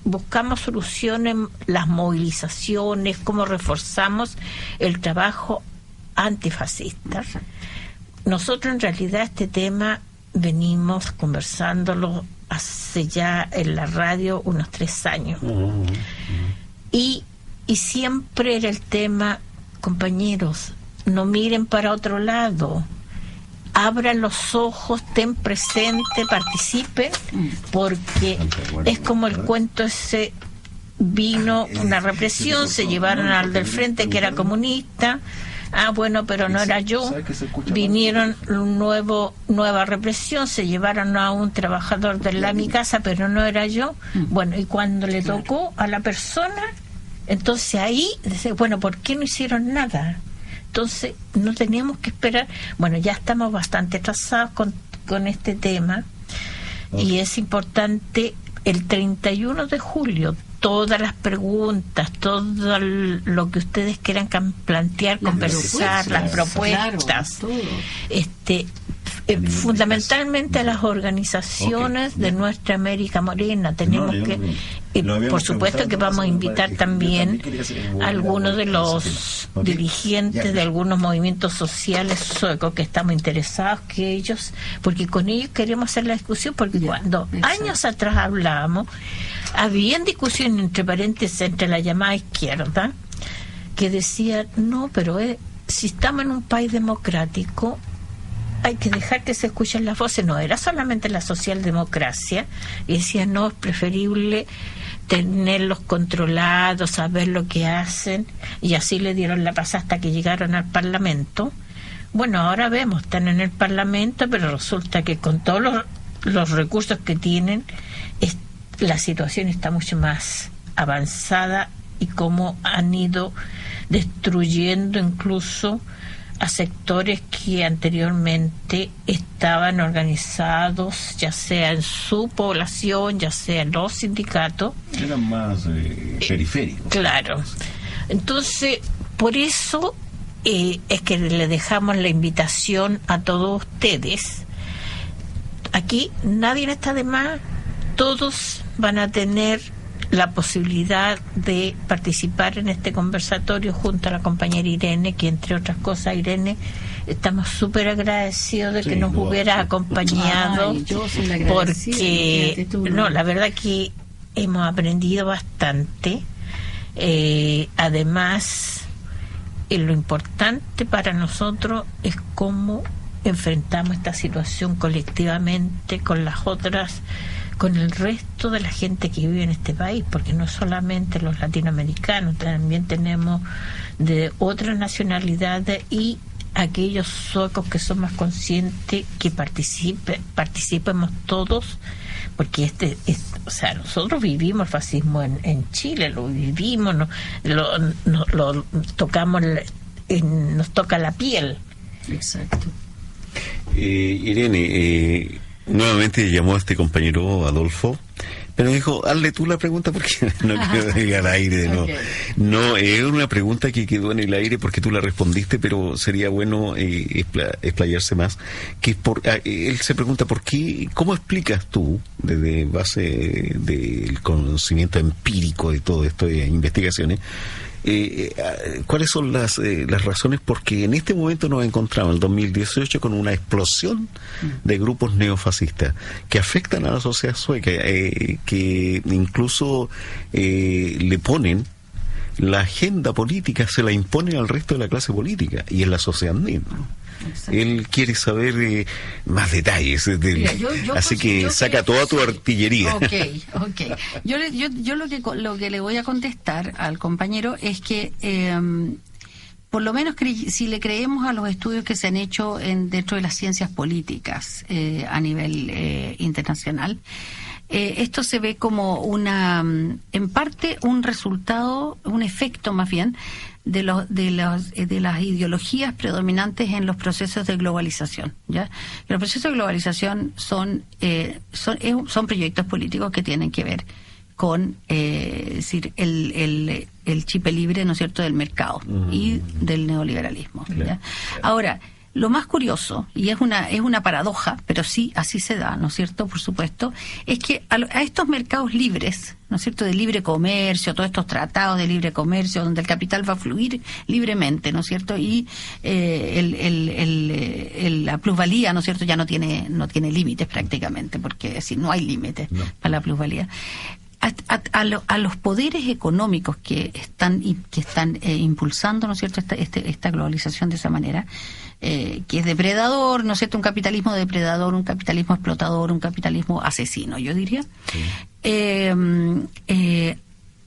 buscamos soluciones, las movilizaciones, cómo reforzamos el trabajo antifascista. Nosotros, en realidad, este tema venimos conversándolo hace ya en la radio unos 3 años. Y siempre era el tema, compañeros, no miren para otro lado, abran los ojos, estén presentes, participen, porque es como el cuento ese, vino una represión, se llevaron al del frente que era comunista, pero no era yo, vinieron nueva represión, se llevaron a un trabajador de mi casa, pero no era yo, y cuando le tocó a la persona, entonces ahí, ¿por qué no hicieron nada? Entonces no teníamos que esperar. Bueno, ya estamos bastante atrasados con este tema, y es importante el 31 de julio todas las preguntas, todo lo que ustedes quieran plantear, conversar, las propuestas, claro, fundamentalmente a las organizaciones de nuestra América Morena. Tenemos por supuesto que vamos a invitar también a algunos de los dirigentes de algunos movimientos sociales suecos que estamos interesados, que ellos, porque con ellos queremos hacer la discusión, porque cuando años atrás hablábamos, había discusión entre paréntesis entre la llamada izquierda, que decía, no, pero si estamos en un país democrático, hay que dejar que se escuchen las voces. No era solamente la socialdemocracia, y decía, no, es preferible tenerlos controlados, saber lo que hacen, y así le dieron la paz hasta que llegaron al Parlamento. Bueno, ahora vemos, están en el Parlamento, pero resulta que con todos los recursos que tienen, la situación está mucho más avanzada, y cómo han ido destruyendo incluso a sectores que anteriormente estaban organizados, ya sea en su población, ya sea en los sindicatos. Eran más periféricos. Claro. Entonces, por eso es que le dejamos la invitación a todos ustedes. Aquí nadie está de más, todos van a tener la posibilidad de participar en este conversatorio junto a la compañera Irene, que entre otras cosas, Irene, estamos súper agradecidos de que nos hubiera acompañado. Ay, yo soy la porque no, la verdad que hemos aprendido bastante. Además, lo importante para nosotros es cómo enfrentamos esta situación colectivamente con las otras, con el resto de la gente que vive en este país, porque no solamente los latinoamericanos, también tenemos de otras nacionalidades, y aquellos suecos que son más conscientes, que participemos todos, porque o sea, nosotros vivimos el fascismo en Chile, lo vivimos, lo tocamos, nos toca la piel. Exacto. Irene, nuevamente llamó a este compañero Adolfo, pero dijo, hazle tú la pregunta porque no quiero ir al aire de nuevo. Okay. No, es una pregunta que quedó en el aire porque tú la respondiste, pero sería bueno explayarse más. Que él se pregunta por qué, ¿cómo explicas tú, desde base del conocimiento empírico de todo esto de investigaciones, cuáles son las razones porque en este momento nos encontramos en el 2018 con una explosión de grupos neofascistas que afectan a la sociedad sueca, que incluso le ponen la agenda política, se la imponen al resto de la clase política y en la sociedad misma. Exacto. Él quiere saber más detalles. Mira, así que saca toda tu artillería. Okay. Yo lo que le voy a contestar al compañero es que por lo menos si le creemos a los estudios que se han hecho dentro de las ciencias políticas a nivel internacional, esto se ve como en parte un resultado, un efecto más bien de las ideologías predominantes en los procesos de globalización, ¿ya? Los procesos de globalización son proyectos políticos que tienen que ver con decir el chip libre, ¿no es cierto?, del mercado y del neoliberalismo, ¿ya? Ahora, lo más curioso, y es una paradoja, pero sí, así se da, ¿no es cierto?, por supuesto, es que a estos mercados libres, ¿no es cierto?, de libre comercio, todos estos tratados de libre comercio, donde el capital va a fluir libremente, ¿no es cierto?, y la plusvalía, ¿no es cierto?, ya no tiene límites prácticamente, porque es decir, no hay límites para la plusvalía. A los poderes económicos que están impulsando, ¿no es cierto?, esta globalización de esa manera, que es depredador, ¿no es cierto?, un capitalismo depredador, un capitalismo explotador, un capitalismo asesino, yo diría. Sí.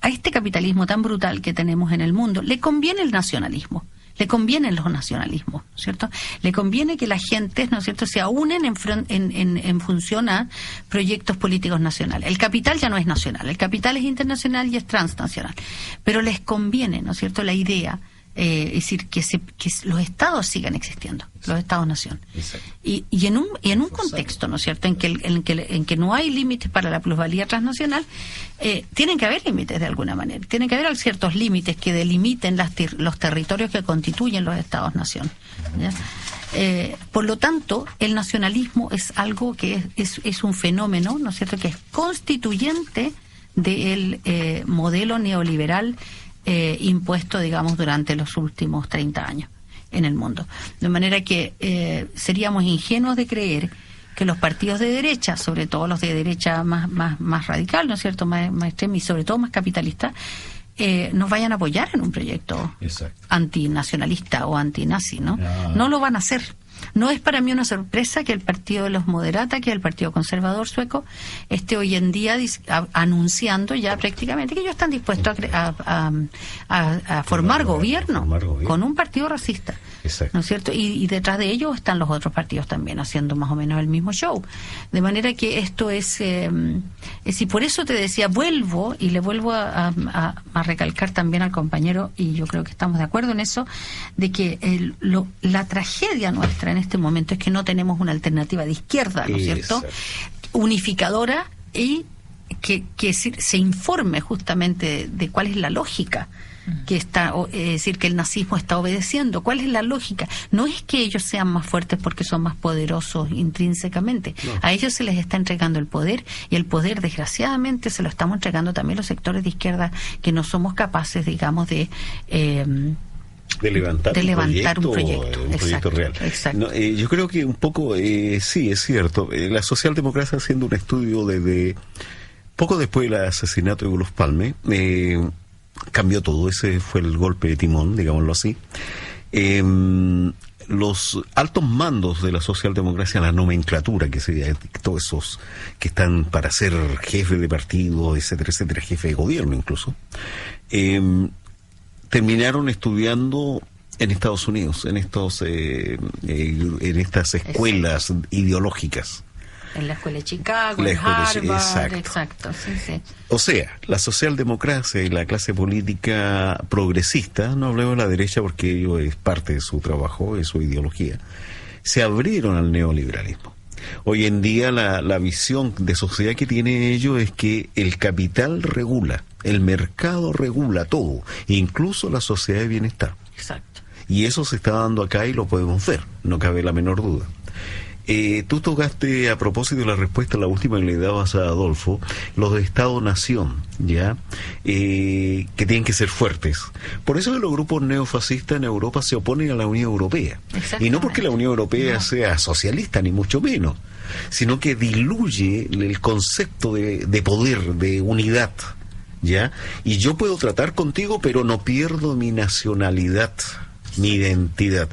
A este capitalismo tan brutal que tenemos en el mundo le conviene el nacionalismo. Le convienen los nacionalismos, ¿no es cierto? Le conviene que las gentes, ¿no es cierto?, se unen en función a proyectos políticos nacionales. El capital ya no es nacional, el capital es internacional y es transnacional. Pero les conviene, ¿no es cierto?, la idea es decir, que los estados sigan existiendo, los estados-nación. Y en un contexto, ¿no es cierto?, en que no hay límites para la plusvalía transnacional, tienen que haber límites de alguna manera. Tienen que haber ciertos límites que delimiten los territorios que constituyen los estados-nación. Por lo tanto, el nacionalismo es algo que es un fenómeno, ¿no es cierto?, que es constituyente del modelo neoliberal impuesto, digamos, durante los últimos 30 años en el mundo. De manera que seríamos ingenuos de creer que los partidos de derecha, sobre todo los de derecha más radical, ¿no es cierto?, más extrema y sobre todo más capitalista, nos vayan a apoyar en un proyecto antinacionalista o antinazi, ¿no? No lo van a hacer. No es para mí una sorpresa que el Partido de los Moderatas, que es el Partido Conservador sueco, esté hoy en día anunciando ya prácticamente que ellos están dispuestos a formar gobierno con un partido racista. ¿No es cierto? Y detrás de ellos están los otros partidos también haciendo más o menos el mismo show. De manera que esto es y por eso te decía, vuelvo a recalcar también al compañero, y yo creo que estamos de acuerdo en eso, de que la tragedia nuestra en este momento es que no tenemos una alternativa de izquierda, ¿no es cierto?, unificadora, y que se informe justamente de cuál es la lógica que está, es decir, que el nazismo está obedeciendo. ¿Cuál es la lógica? No es que ellos sean más fuertes porque son más poderosos intrínsecamente. No. A ellos se les está entregando el poder, y el poder, desgraciadamente, se lo estamos entregando también los sectores de izquierda que no somos capaces, digamos, de levantar un proyecto real. No, yo creo que un poco, sí, es cierto. La socialdemocracia, haciendo un estudio desde poco después del asesinato de Olof Palme, cambió todo. Ese fue el golpe de timón, digámoslo así. Los altos mandos de la socialdemocracia, la nomenclatura, que sería todos esos que están para ser jefe de partido, etcétera, etcétera, jefe de gobierno incluso, terminaron estudiando en Estados Unidos, en estas escuelas ideológicas. En la escuela de Chicago, en Harvard, exacto, sí. O sea, la socialdemocracia y la clase política progresista, no hablemos de la derecha porque ello es parte de su trabajo, de su ideología, se abrieron al neoliberalismo. Hoy en día la visión de sociedad que tienen ellos es que el capital regula, el mercado regula todo, incluso la sociedad de bienestar. Exacto. Y eso se está dando acá y lo podemos ver, no cabe la menor duda. Tú tocaste, a propósito de la respuesta a la última que le dabas a Adolfo, los de Estado-Nación, ¿ya? Que tienen que ser fuertes. Por eso que los grupos neofascistas en Europa se oponen a la Unión Europea. Y no porque la Unión Europea sea socialista, ni mucho menos, sino que diluye el concepto de poder, de unidad, ¿ya? Y yo puedo tratar contigo, pero no pierdo mi nacionalidad, mi identidad.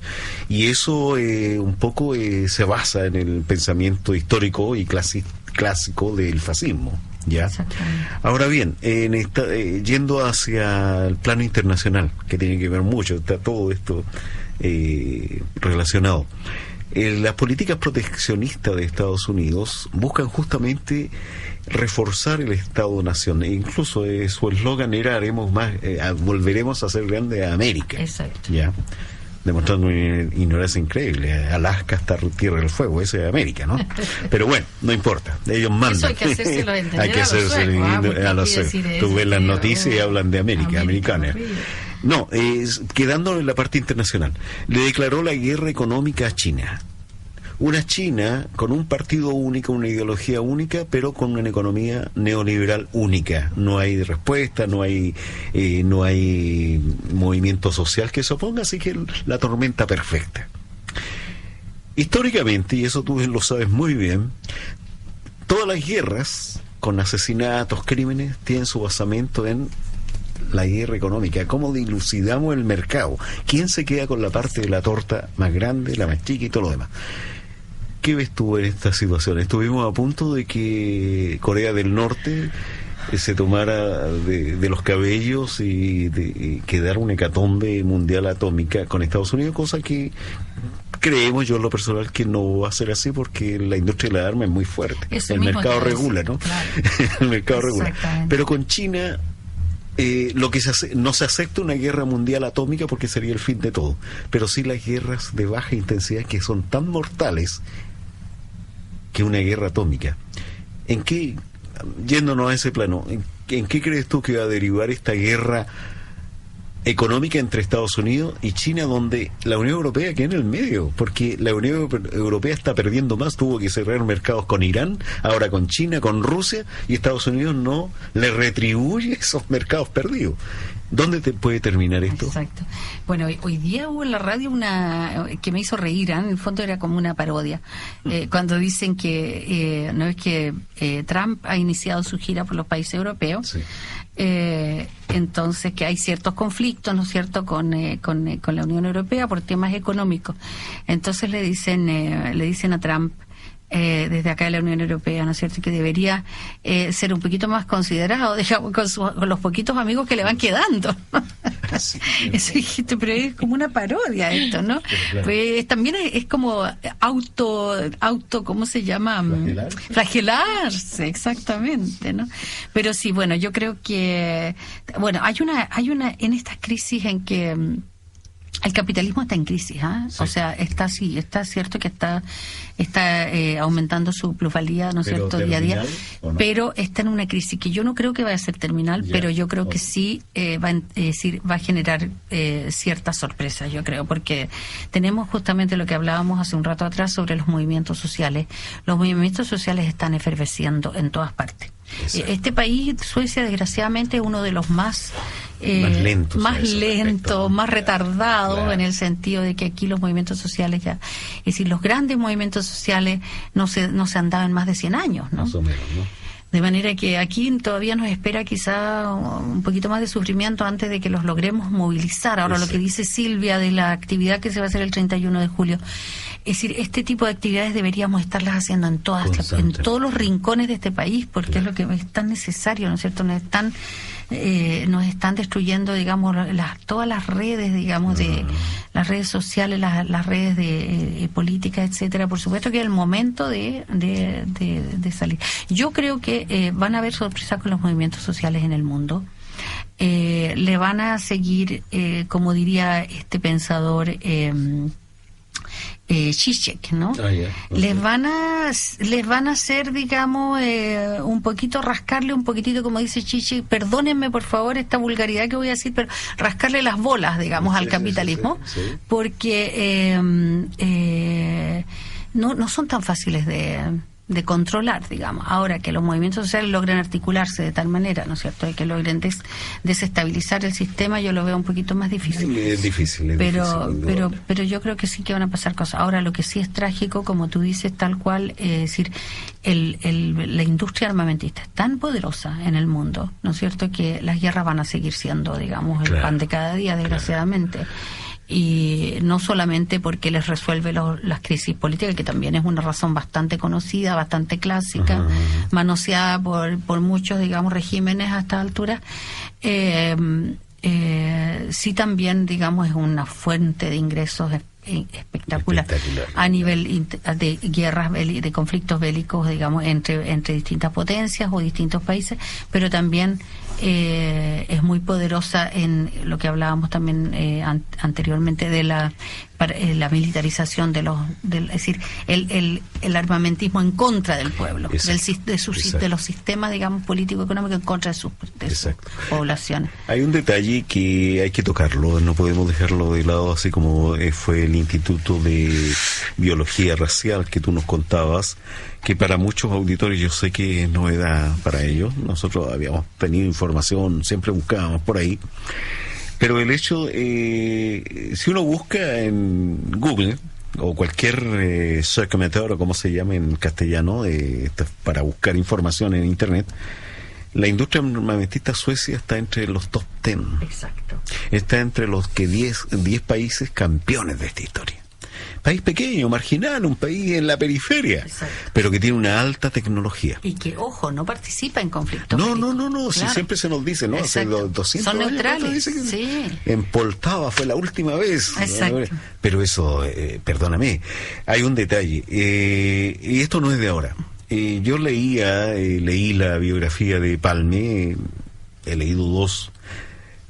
Y eso un poco se basa en el pensamiento histórico y clásico del fascismo, ¿ya? Ahora bien, yendo hacia el plano internacional, que tiene que ver mucho, está todo esto relacionado. Las políticas proteccionistas de Estados Unidos buscan justamente reforzar el Estado-Nación. E incluso su eslogan era volveremos a ser grande a América. Exacto. ¿Ya? Demostrando una ignorancia increíble. Alaska hasta Tierra del Fuego, ese es América, ¿no? Pero bueno, no importa, ellos mandan. Eso hay que hacérselo entender hay que a los suecos. Tú ves las noticias y hablan de América, americana. No, quedando en la parte internacional, le declaró la guerra económica a China. Una China con un partido único, una ideología única, pero con una economía neoliberal única. No hay respuesta, no hay movimiento social que se oponga, así que la tormenta perfecta. Históricamente, y eso tú lo sabes muy bien, todas las guerras con asesinatos, crímenes, tienen su basamento en la guerra económica. ¿Cómo dilucidamos el mercado? ¿Quién se queda con la parte de la torta más grande, la más chica y todo lo demás? ¿Qué ves tú en esta situación? Estuvimos a punto de que Corea del Norte se tomara de los cabellos y quedara una hecatombe mundial atómica con Estados Unidos, cosa que creemos, yo en lo personal, que no va a ser así porque la industria de la arma es muy fuerte. El mercado regula, ¿no? Claro. El mercado regula. Pero con China lo que no se acepta una guerra mundial atómica porque sería el fin de todo, pero sí las guerras de baja intensidad que son tan mortales que una guerra atómica. ¿En qué, yéndonos a ese plano, en qué crees tú que va a derivar esta guerra económica entre Estados Unidos y China, donde la Unión Europea queda en el medio? Porque la Unión Europea está perdiendo más, tuvo que cerrar mercados con Irán, ahora con China, con Rusia, y Estados Unidos no le retribuye esos mercados perdidos. ¿Dónde te puede terminar esto? Exacto. Bueno, hoy día hubo en la radio una que me hizo reír, en el fondo era como una parodia, cuando dicen que no es que Trump ha iniciado su gira por los países europeos. Sí. Entonces que hay ciertos conflictos, ¿no es cierto?, con la Unión Europea por temas económicos. Entonces le dicen a Trump, desde acá de la Unión Europea, ¿no es cierto?, que debería ser un poquito más considerado, digamos, con los poquitos amigos que le van quedando. Sí, eso dijiste, pero es como una parodia esto, ¿no? Claro. Pues también es como auto, ¿cómo se llama? Flagelarse, exactamente, ¿no? Pero sí, bueno, yo creo que, bueno, hay una en estas crisis en que el capitalismo está en crisis, ¿ah? Sí. O sea, está cierto que está aumentando su plusvalía, ¿no es cierto?, día a día, no. Pero está en una crisis que yo no creo que vaya a ser terminal, pero yo creo que sí va a generar ciertas sorpresas, yo creo, porque tenemos justamente lo que hablábamos hace un rato atrás sobre los movimientos sociales. Los movimientos sociales están efervesciendo en todas partes. Exacto. Este país, Suecia, desgraciadamente, es uno de los más lentos, más retardados, claro, en el sentido de que aquí los movimientos sociales ya, es decir, los grandes movimientos sociales no se han dado en más de 100 años, ¿no? Más o menos, ¿no? De manera que aquí todavía nos espera quizá un poquito más de sufrimiento antes de que los logremos movilizar. Ahora, lo que dice Silvia de la actividad que se va a hacer el 31 de julio, es decir, este tipo de actividades deberíamos estarlas haciendo en todos los rincones de este país, porque claro, es lo que es tan necesario, ¿no es cierto? Nos están destruyendo, digamos, todas las redes, digamos, de las redes sociales, las redes de políticas, etcétera. Por supuesto que es el momento de salir. Yo creo que van a haber sorpresas con los movimientos sociales en el mundo. Le van a seguir, como diría este pensador, Zizek, ¿no? Okay. Les van a hacer, digamos, un poquito, rascarle un poquitito, como dice Zizek, perdónenme por favor esta vulgaridad que voy a decir, pero rascarle las bolas, digamos, al capitalismo, sí. Porque no son tan fáciles de controlar, digamos. Ahora que los movimientos sociales logran articularse de tal manera, ¿no es cierto?, de que logren desestabilizar el sistema, yo lo veo un poquito más difícil. Es difícil. Pero yo creo que sí que van a pasar cosas. Ahora, lo que sí es trágico, como tú dices, tal cual, es decir, la industria armamentista es tan poderosa en el mundo, ¿no es cierto?, que las guerras van a seguir siendo, digamos, el pan de cada día, desgraciadamente. Claro. Y no solamente porque les resuelve las crisis políticas, que también es una razón bastante conocida, bastante clásica, manoseada por muchos, digamos, regímenes a esta altura, sí también, digamos, es una fuente de ingresos espectacular a nivel de guerras, de conflictos bélicos, digamos, entre distintas potencias o distintos países, pero también es muy poderosa en lo que hablábamos también anteriormente de la militarización es decir, el armamentismo en contra del pueblo, de los sistemas, digamos, político-económicos en contra de sus poblaciones. Hay un detalle que hay que tocarlo, no podemos dejarlo de lado, así como fue el Instituto de Biología Racial que tú nos contabas, que para muchos auditores yo sé que es novedad para ellos. Nosotros habíamos tenido información, siempre buscábamos por ahí, pero el hecho, si uno busca en Google o cualquier search o como se llama en castellano, para buscar información en internet, la industria armamentista Suecia está entre los top 10. Exacto. Está entre los 10 países campeones de esta historia. País pequeño, marginal, un país en la periferia. Exacto. Pero que tiene una alta tecnología. Y que, ojo, no participa en conflictos. No, claro. Si siempre se nos dice, ¿no? Exacto. Hace 200 Son años. Neutrales, sí. En Poltava fue la última vez. Exacto. Pero eso, perdóname, hay un detalle. Y esto no es de ahora. Yo leí la biografía de Palme, he leído 2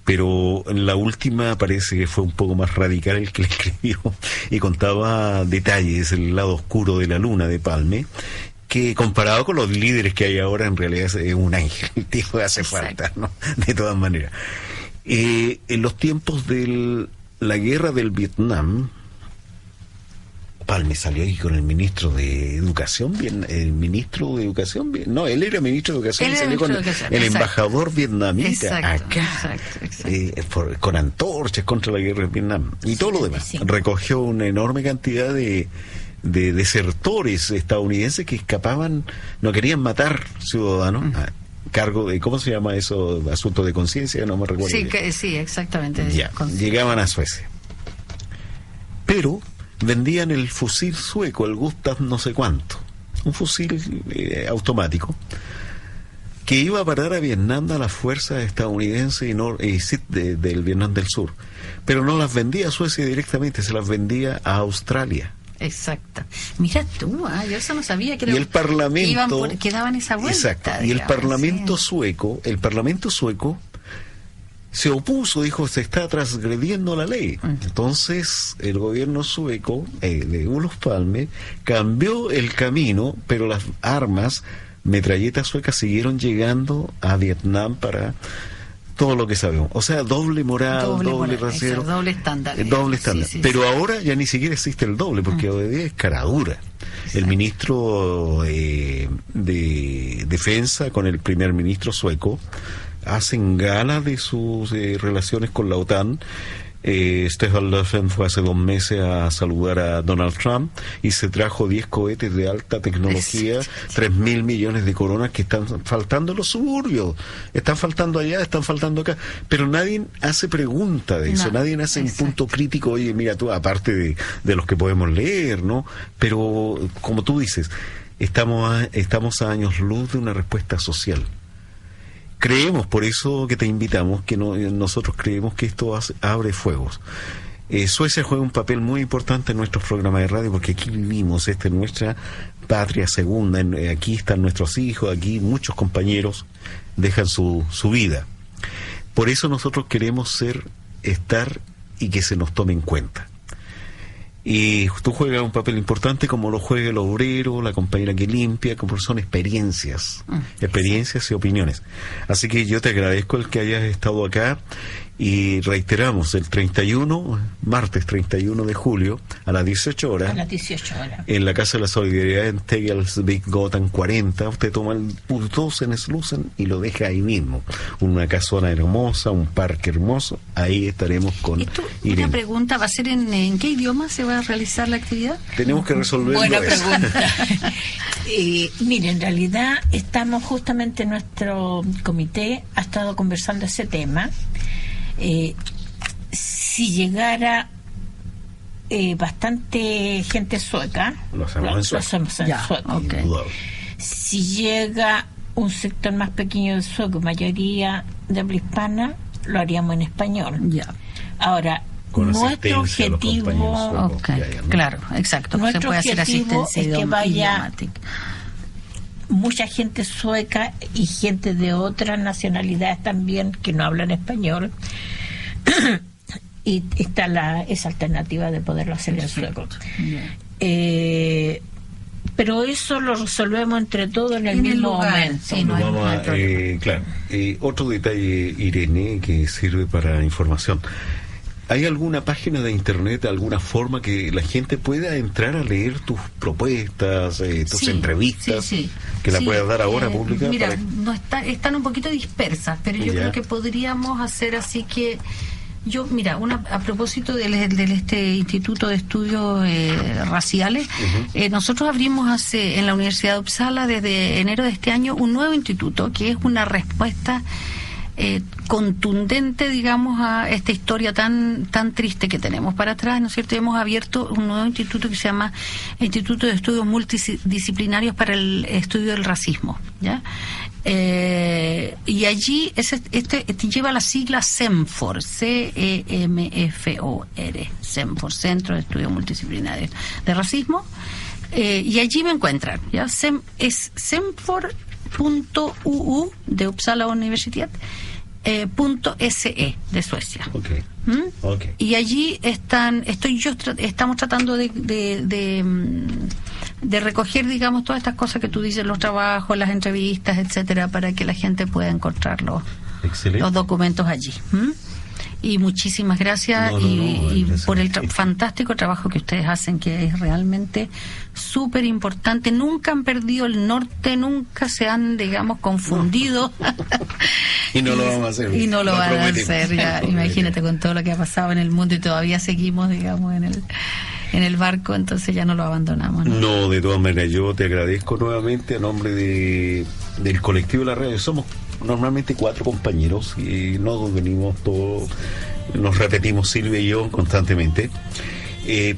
pero en la última parece que fue un poco más radical el que le escribió y contaba detalles, el lado oscuro de la luna de Palme, que comparado con los líderes que hay ahora en realidad es un ángel, el tipo hace falta, ¿no? De todas maneras. En los tiempos de la guerra del Vietnam, Palme salió ahí con el ministro de Educación, él era ministro de Educación, y salió con el embajador vietnamita acá, con antorchas contra la guerra de Vietnam y todo lo demás. Recogió una enorme cantidad de desertores estadounidenses que escapaban, no querían matar ciudadanos, a cargo de, ¿cómo se llama eso? Asunto de conciencia, no me recuerdo. Sí, exactamente. Ya, llegaban a Suecia. Pero vendían el fusil sueco, el Gustav no sé cuánto, un fusil automático que iba a parar a Vietnam a las fuerzas estadounidenses del Vietnam del Sur, pero no las vendía a Suecia directamente, se las vendía a Australia. Exacto. Mira tú, yo eso no sabía que y el Parlamento que daban esa vuelta. Exacto. Y el Parlamento sueco se opuso, dijo, se está transgrediendo la ley. Entonces, el gobierno sueco, de Olof Palme, cambió el camino, pero las armas, metralletas suecas, siguieron llegando a Vietnam para todo lo que sabemos. O sea, doble moral, doble rasero. Doble estándar. Sí, pero ahora ya ni siquiera existe el doble, porque hoy día es cara dura. El ministro de Defensa con el primer ministro sueco hacen gala de sus relaciones con la OTAN. Stefan Löfven fue hace 2 meses a saludar a Donald Trump y se trajo 10 cohetes de alta tecnología, 3.000 millones de coronas que están faltando en los suburbios, están faltando allá, están faltando acá, pero nadie hace pregunta de eso, nadie hace un punto crítico, oye, mira tú, aparte de los que podemos leer, ¿no? Pero, como tú dices, estamos a años luz de una respuesta social. Creemos, por eso que te invitamos, que nosotros creemos que esto abre fuegos. Suecia juega un papel muy importante en nuestros programas de radio, porque aquí vivimos, esta es nuestra patria segunda, aquí están nuestros hijos, aquí muchos compañeros dejan su vida. Por eso nosotros queremos estar y que se nos tome en cuenta. Y tú juegas un papel importante como lo juega el obrero, la compañera que limpia, como son experiencias y opiniones. Así que yo te agradezco el que hayas estado acá y reiteramos, el martes 31 de julio, a las 18 horas. A las 18 horas. En la Casa de la Solidaridad en Tegelsvik-Gotland 40, usted toma el bus 2 en Slusen y lo deja ahí mismo. Una casona hermosa, un parque hermoso, ahí estaremos con Irene. Una pregunta, ¿va a ser en qué idioma se va a realizar la actividad? Tenemos que resolverlo. Buena pregunta. Mire, en realidad estamos justamente, nuestro comité ha estado conversando ese tema. Si llegara bastante gente sueca, lo hacemos en sueco. Okay. Si llega un sector más pequeño de sueco, mayoría de habla hispana, lo haríamos en español. Ahora, nuestro objetivo, claro, exacto, nuestro se puede hacer asistencia es que vaya mucha gente sueca y gente de otras nacionalidades también que no hablan español, y está esa alternativa de poderlo hacer en sueco. Pero eso lo resolvemos entre todos en el mismo momento. Otro detalle, Irene, que sirve para información. ¿Hay alguna página de internet, alguna forma que la gente pueda entrar a leer tus propuestas, tus entrevistas, que la puedas dar ahora pública? Mira, están un poquito dispersas, pero yo creo que podríamos hacer así que a propósito del Instituto de Estudios Raciales, nosotros abrimos en la Universidad de Uppsala desde enero de este año un nuevo instituto que es una respuesta contundente, digamos, a esta historia tan triste que tenemos para atrás, ¿no es cierto? Y hemos abierto un nuevo instituto que se llama Instituto de Estudios Multidisciplinarios para el Estudio del Racismo, ¿ya? Y allí lleva la sigla CEMFOR, CEMFOR, CEMFOR, Centro de Estudios Multidisciplinarios de Racismo, y allí me encuentran, ¿ya? Es CEMFOR.uu de Uppsala Universidad. .se de Suecia. Okay. Okay. Y allí estamos tratando de recoger, digamos, todas estas cosas que tú dices, los trabajos, las entrevistas, etcétera, para que la gente pueda encontrar los documentos allí. Y muchísimas gracias por el fantástico trabajo que ustedes hacen, que es realmente súper importante. Nunca han perdido el norte, nunca se han, digamos, confundido. Y no lo vamos a hacer. Y no lo van a hacer, ya, imagínate con todo lo que ha pasado en el mundo y todavía seguimos, digamos, en el barco, entonces ya no lo abandonamos. No, de todas maneras, yo te agradezco nuevamente a nombre del colectivo de la radio. Somos normalmente 4 compañeros y nos venimos todos, nos repetimos Silvia y yo constantemente,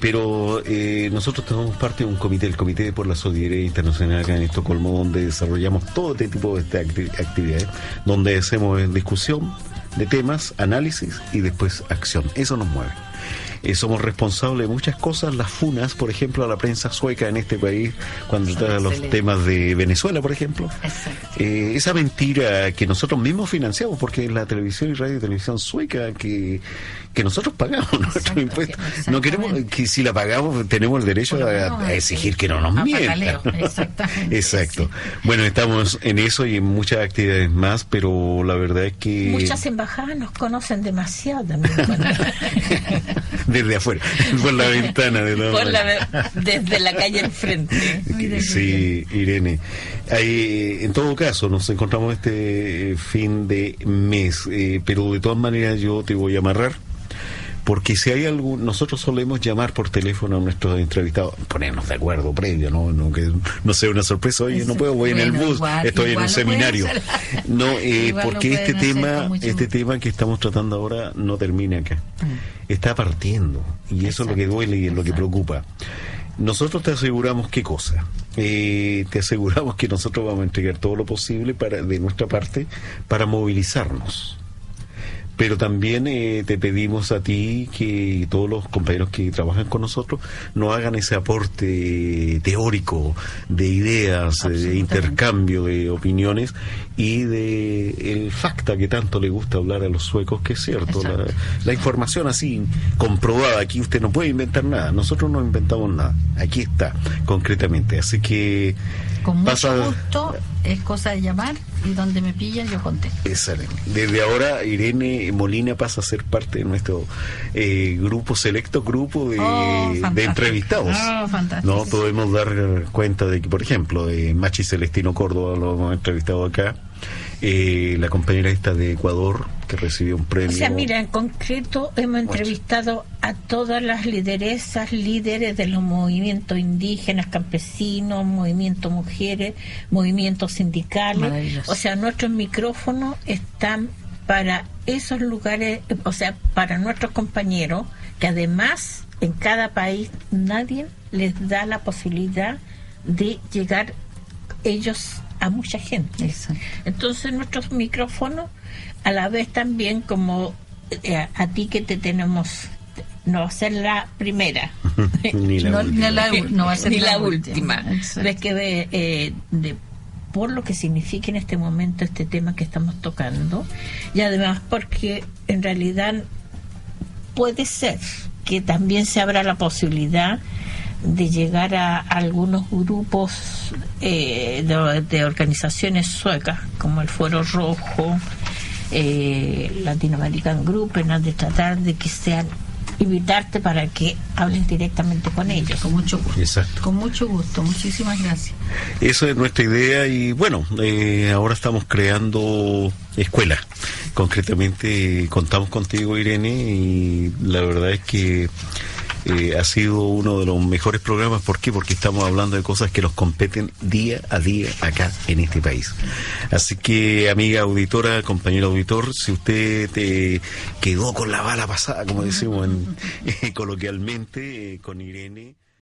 pero nosotros tenemos parte de un comité, el Comité por la Solidaridad Internacional acá en Estocolmo, donde desarrollamos todo este tipo de actividades, donde hacemos discusión de temas, análisis y después acción. Eso nos mueve. Somos responsables de muchas cosas, las funas, por ejemplo, a la prensa sueca en este país, cuando trata los temas de Venezuela, por ejemplo. Esa mentira que nosotros mismos financiamos, porque es la televisión y radio y televisión sueca que nosotros pagamos nuestros impuestos. No queremos que si la pagamos tenemos el derecho a exigir que no nos mientan. Exacto. Sí. Bueno, estamos en eso y en muchas actividades más, pero la verdad es que muchas embajadas nos conocen demasiado también. Desde afuera, por la ventana desde la calle enfrente. Sí, Irene. En todo caso, nos encontramos este fin de mes, pero de todas maneras yo te voy a amarrar, porque si hay algo, nosotros solemos llamar por teléfono a nuestros entrevistados, ponernos de acuerdo previo, no que no sea una sorpresa, oye, no puedo, voy en el bus, estoy en un seminario. No, porque este tema que estamos tratando ahora no termina acá. Está partiendo, y eso es lo que duele y es lo que preocupa. Nosotros te aseguramos qué cosa. Te aseguramos que nosotros vamos a entregar todo lo posible de nuestra parte para movilizarnos. Pero también te pedimos a ti que todos los compañeros que trabajan con nosotros nos hagan ese aporte teórico de ideas, de intercambio de opiniones y de el facta que tanto le gusta hablar a los suecos, que es cierto, la información así comprobada. Aquí usted no puede inventar nada, nosotros no inventamos nada, aquí está concretamente, así que con mucho gusto, es cosa de llamar y donde me pillan yo contesto. Excelente. Desde ahora Irene Molina pasa a ser parte de nuestro selecto grupo de entrevistados. Fantástico. No podemos dar cuenta de que, por ejemplo, Machi Celestino Córdoba lo hemos entrevistado acá. La compañera esta de Ecuador que recibió un premio. O sea, mira, en concreto hemos entrevistado a todas las lideresas, líderes de los movimientos indígenas, campesinos, movimientos mujeres, movimientos sindicales. O sea, nuestros micrófonos están para esos lugares, o sea, para nuestros compañeros, que además en cada país nadie les da la posibilidad de llegar ellos a mucha gente. Exacto. Entonces nuestros micrófonos, a la vez también como a ti que te tenemos, no va a ser la primera ni la no va a ser ni la última. Ves que por lo que significa en este momento este tema que estamos tocando, y además porque en realidad puede ser que también se abra la posibilidad de llegar a algunos grupos de organizaciones suecas como el Fuero Rojo, Latin American Group, de tratar de que sean, invitarte para que hables directamente con ellos. Con mucho gusto. Exacto. Con mucho gusto, muchísimas gracias. Esa es nuestra idea y bueno, ahora estamos creando escuela. Concretamente contamos contigo, Irene, y la verdad es que ha sido uno de los mejores programas. ¿Por qué? Porque estamos hablando de cosas que nos competen día a día acá en este país. Así que, amiga auditora, compañero auditor, si usted te quedó con la bala pasada, como decimos coloquialmente, con Irene...